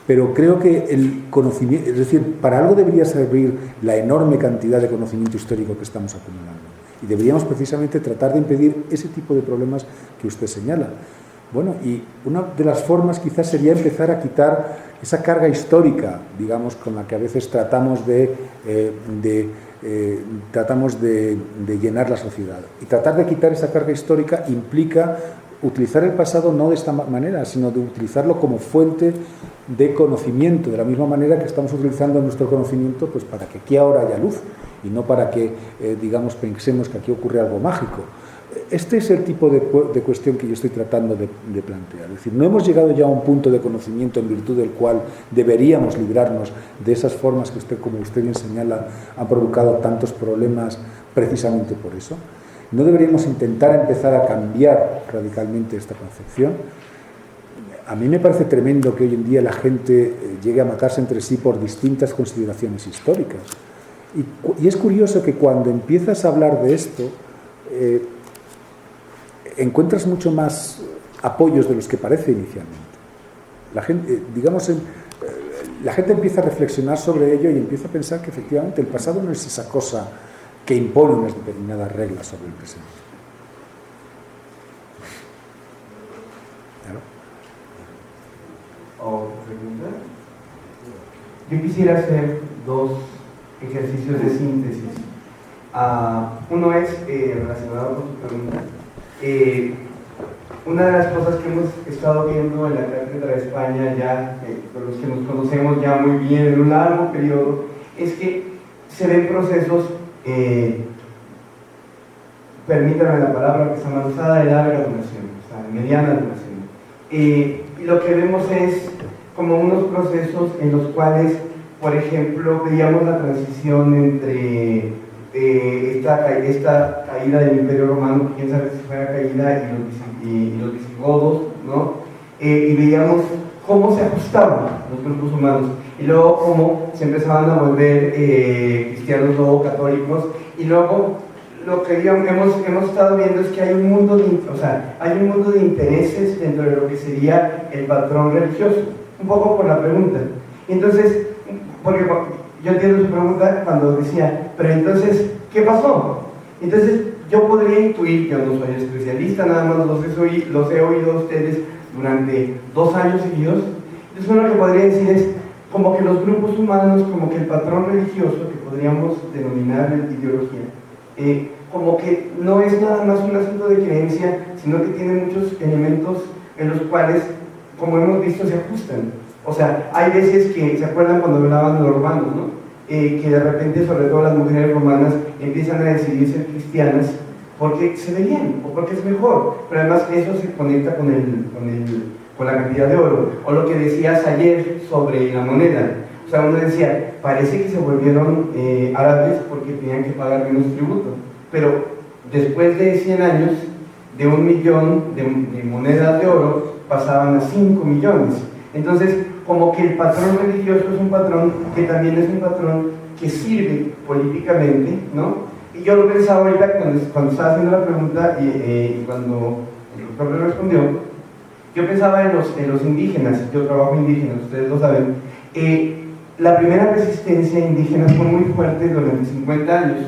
pero creo que el conocimiento, es decir, para algo debería servir la enorme cantidad de conocimiento histórico que estamos acumulando. Y deberíamos precisamente tratar de impedir ese tipo de problemas que usted señala. Bueno, y una de las formas quizás sería empezar a quitar esa carga histórica, digamos, con la que a veces tratamos de llenar la sociedad. Y tratar de quitar esa carga histórica implica utilizar el pasado no de esta manera, sino de utilizarlo como fuente de conocimiento, de la misma manera que estamos utilizando nuestro conocimiento pues para que aquí ahora haya luz y no para que, pensemos que aquí ocurre algo mágico. Este es el tipo de cuestión que yo estoy tratando de plantear. Es decir, no hemos llegado ya a un punto de conocimiento en virtud del cual deberíamos librarnos de esas formas que usted, como usted bien señala, han provocado tantos problemas precisamente por eso. ¿No deberíamos intentar empezar a cambiar radicalmente esta concepción? A mí me parece tremendo que hoy en día la gente llegue a matarse entre sí por distintas consideraciones históricas. Y es curioso que cuando empiezas a hablar de esto, encuentras mucho más apoyos de los que parece inicialmente. La gente, la gente empieza a reflexionar sobre ello y empieza a pensar que efectivamente el pasado no es esa cosa que impone unas determinadas reglas sobre el presente. ¿Claro? ¿Otra pregunta? Yo quisiera hacer dos ejercicios de síntesis. Uno es relacionado con su pregunta. Una de las cosas que hemos estado viendo en la Cátedra de España, ya con los que nos conocemos ya muy bien en un largo periodo, es que se ven procesos, permítanme la palabra que está mal usada, de larga duración, o sea, de mediana duración. Y lo que vemos es como unos procesos en los cuales, por ejemplo, veíamos la transición entre esta caída del Imperio Romano, quién sabe si fue la caída, y los visigodos, ¿no? Y veíamos cómo se ajustaban los grupos humanos, y luego cómo se empezaban a volver cristianos, luego católicos, y luego lo que hemos estado viendo es que hay un mundo de intereses dentro de lo que sería el patrón religioso, un poco por la pregunta. Entonces, porque yo entiendo su pregunta cuando decía, pero entonces, ¿qué pasó? Entonces, yo podría intuir, yo no soy especialista, nada más los he oído a ustedes durante 2 años seguidos. Entonces, lo que podría decir es como que los grupos humanos, como que el patrón religioso, que podríamos denominar ideología, como que no es nada más un asunto de creencia, sino que tiene muchos elementos en los cuales, como hemos visto, se ajustan. O sea, hay veces que, ¿se acuerdan cuando hablaban de los romanos, no? Que de repente, sobre todo las mujeres romanas, empiezan a decidir ser cristianas porque se ve bien o porque es mejor, pero además eso se conecta con la cantidad de oro. O lo que decías ayer sobre la moneda, o sea, uno decía, parece que se volvieron árabes porque tenían que pagar menos tributo, pero después de 100 años, de 1 millón de monedas de oro pasaban a 5 millones. Entonces, como que el patrón religioso es un patrón que también es un patrón que sirve políticamente, ¿no? Y yo lo pensaba ahorita cuando estaba haciendo la pregunta y cuando el doctor me respondió, yo pensaba en los indígenas. Yo trabajo indígenas, ustedes lo saben. La primera resistencia indígena fue muy fuerte durante 50 años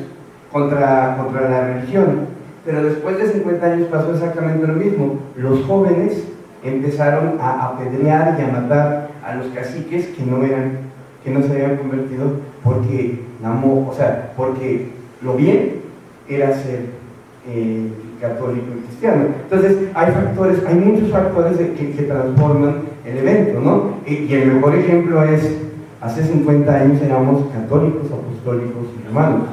contra la religión, pero después de 50 años pasó exactamente lo mismo. Los jóvenes empezaron a apedrear y a matar a los caciques que no se habían convertido porque lo bien era ser católico y cristiano. Entonces hay muchos factores que transforman el evento, ¿no? Y el mejor ejemplo es, hace 50 años éramos católicos, apostólicos y romanos,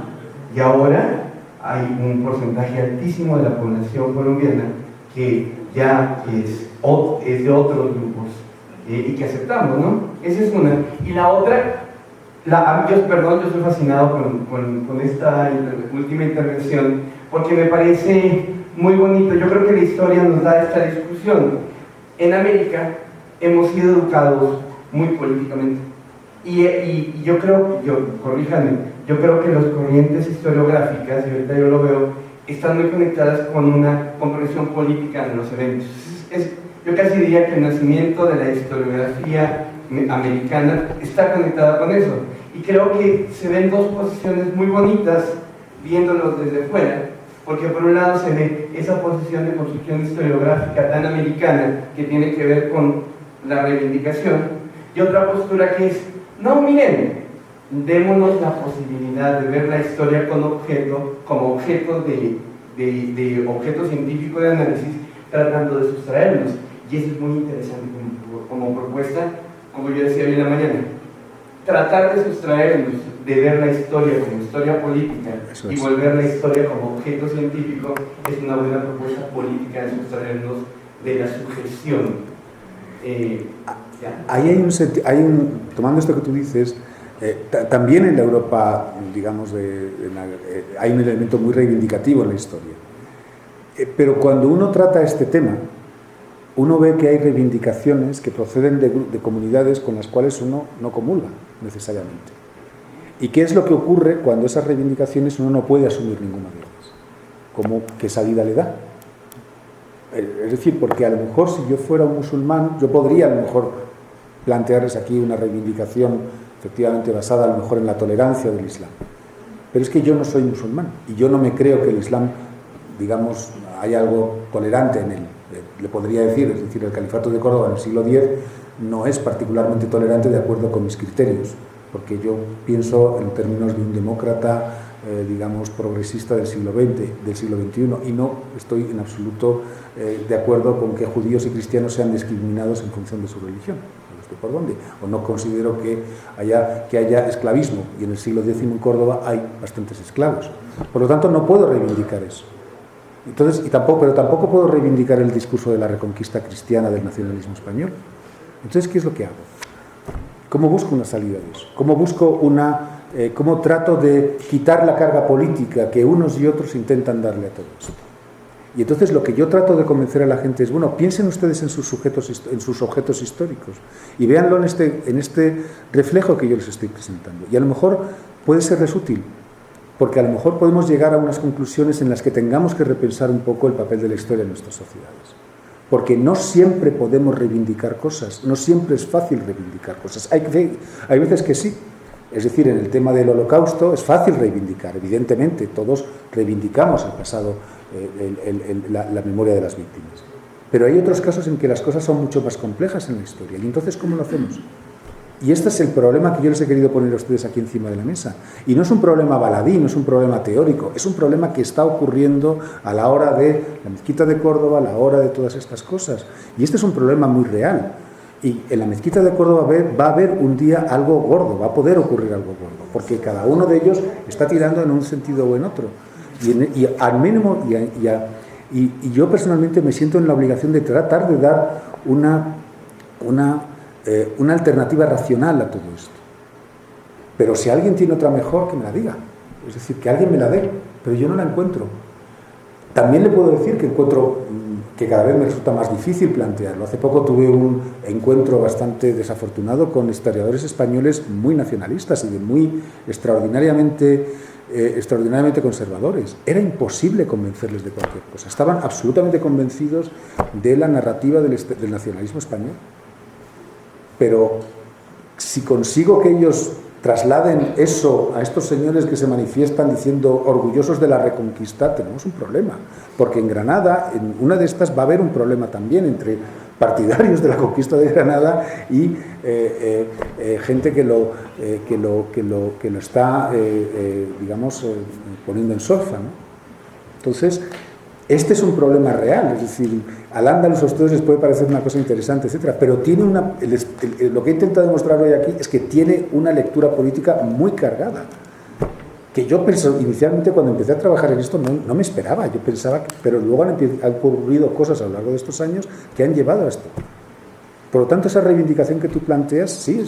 y ahora hay un porcentaje altísimo de la población colombiana que ya es de otros grupos y que aceptamos, ¿no? Esa es una. Y la otra, yo soy fascinado con esta última intervención porque me parece muy bonito. Yo creo que la historia nos da esta discusión. En América hemos sido educados muy políticamente y yo creo, corríjanme, yo creo que las corrientes historiográficas, y ahorita yo lo veo, están muy conectadas con una comprensión política de los eventos. Yo casi diría que el nacimiento de la historiografía americana está conectada con eso. Y creo que se ven dos posiciones muy bonitas viéndolos desde fuera, porque por un lado se ve esa posición de construcción historiográfica tan americana que tiene que ver con la reivindicación, y otra postura que es, no, miren, démonos la posibilidad de ver la historia como objeto de objeto científico de análisis, tratando de sustraernos. Y eso es muy interesante como propuesta, como yo decía hoy en la mañana. Tratar de sustraernos de ver la historia como historia política y volver la historia como objeto científico es una buena propuesta política de sustraernos de la sugestión. Tomando esto que tú dices, también en la Europa, digamos, hay un elemento muy reivindicativo en la historia. Pero cuando uno trata este tema, uno ve que hay reivindicaciones que proceden de comunidades con las cuales uno no comulga necesariamente. ¿Y qué es lo que ocurre cuando esas reivindicaciones uno no puede asumir ninguna de ellas? ¿Cómo qué salida le da? Es decir, porque a lo mejor si yo fuera un musulmán, yo podría a lo mejor plantearles aquí una reivindicación efectivamente basada a lo mejor en la tolerancia del Islam. Pero es que yo no soy musulmán y yo no me creo que el Islam, digamos, hay algo tolerante en él. Le podría decir, es decir, el Califato de Córdoba en el siglo X no es particularmente tolerante de acuerdo con mis criterios, porque yo pienso en términos de un demócrata, digamos, progresista del siglo XX, del siglo XXI, y no estoy en absoluto de acuerdo con que judíos y cristianos sean discriminados en función de su religión. No estoy por dónde. O no considero que haya esclavismo, y en el siglo X en Córdoba hay bastantes esclavos. Por lo tanto, no puedo reivindicar eso. Entonces, pero tampoco puedo reivindicar el discurso de la reconquista cristiana del nacionalismo español. Entonces, ¿qué es lo que hago? ¿Cómo busco una salida de eso? ¿Cómo trato de quitar la carga política que unos y otros intentan darle a todo esto? Y entonces lo que yo trato de convencer a la gente es, bueno, piensen ustedes en sus objetos históricos y véanlo en este reflejo que yo les estoy presentando. Y a lo mejor puede serles útil, porque a lo mejor podemos llegar a unas conclusiones en las que tengamos que repensar un poco el papel de la historia en nuestras sociedades. Porque no siempre podemos reivindicar cosas, no siempre es fácil reivindicar cosas. Hay veces que sí. Es decir, en el tema del Holocausto es fácil reivindicar, evidentemente, todos reivindicamos el pasado, la memoria de las víctimas. Pero hay otros casos en que las cosas son mucho más complejas en la historia. ¿Y entonces cómo lo hacemos? Y este es el problema que yo les he querido poner a ustedes aquí encima de la mesa. Y no es un problema baladí, no es un problema teórico, es un problema que está ocurriendo a la hora de la mezquita de Córdoba, a la hora de todas estas cosas. Y este es un problema muy real. Y en la mezquita de Córdoba va a haber un día algo gordo, va a poder ocurrir algo gordo, porque cada uno de ellos está tirando en un sentido o en otro. Y al mínimo, y yo personalmente me siento en la obligación de tratar de dar una alternativa racional a todo esto. Pero si alguien tiene otra mejor, que me la diga. Es decir, que alguien me la dé, pero yo no la encuentro. También le puedo decir que encuentro que cada vez me resulta más difícil plantearlo. Hace poco tuve un encuentro bastante desafortunado con historiadores españoles muy nacionalistas y de muy extraordinariamente conservadores. Era imposible convencerles de cualquier cosa. Estaban absolutamente convencidos de la narrativa del nacionalismo español. Pero si consigo que ellos trasladen eso a estos señores que se manifiestan diciendo orgullosos de la Reconquista, tenemos un problema. Porque en Granada, en una de estas, va a haber un problema también entre partidarios de la conquista de Granada y gente que lo está, digamos, poniendo en solfa, ¿no? Entonces, este es un problema real, es decir, Al-Ándalus a ustedes les puede parecer una cosa interesante, etcétera, pero tiene lo que he intentado demostrar hoy aquí es que tiene una lectura política muy cargada, que yo inicialmente cuando empecé a trabajar en esto no me esperaba, yo pensaba pero luego han ocurrido cosas a lo largo de estos años que han llevado a esto. Por lo tanto, esa reivindicación que tú planteas, sí,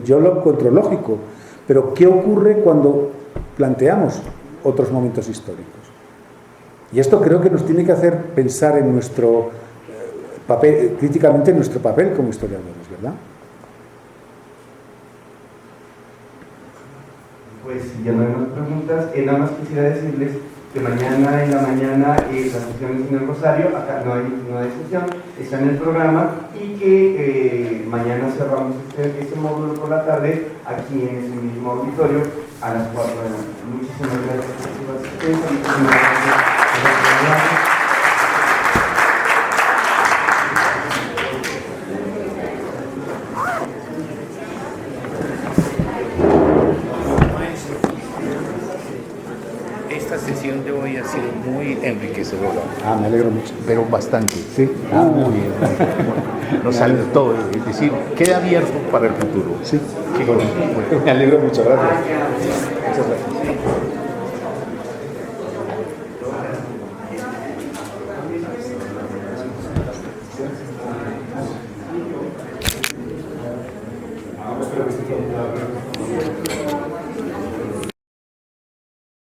yo lo encuentro lógico, pero ¿qué ocurre cuando planteamos otros momentos históricos? Y esto creo que nos tiene que hacer pensar en nuestro papel, críticamente en nuestro papel como historiadores, ¿verdad? Pues ya no hay más preguntas. Nada más quisiera decirles que mañana en la mañana las sesiones en el Rosario, acá no hay sesión, está en el programa, y que mañana cerramos este módulo por la tarde aquí en ese mismo auditorio a las 4 de la tarde. Muchísimas gracias por su asistencia. Muchísimas gracias. Esta sesión de hoy ha sido muy enriquecedora. Me alegro mucho. Pero bastante. Sí. Muy bien. Nos sale todo, es decir, queda abierto para el futuro. Sí. Qué bonito. Me alegro mucho, gracias. Muchas gracias.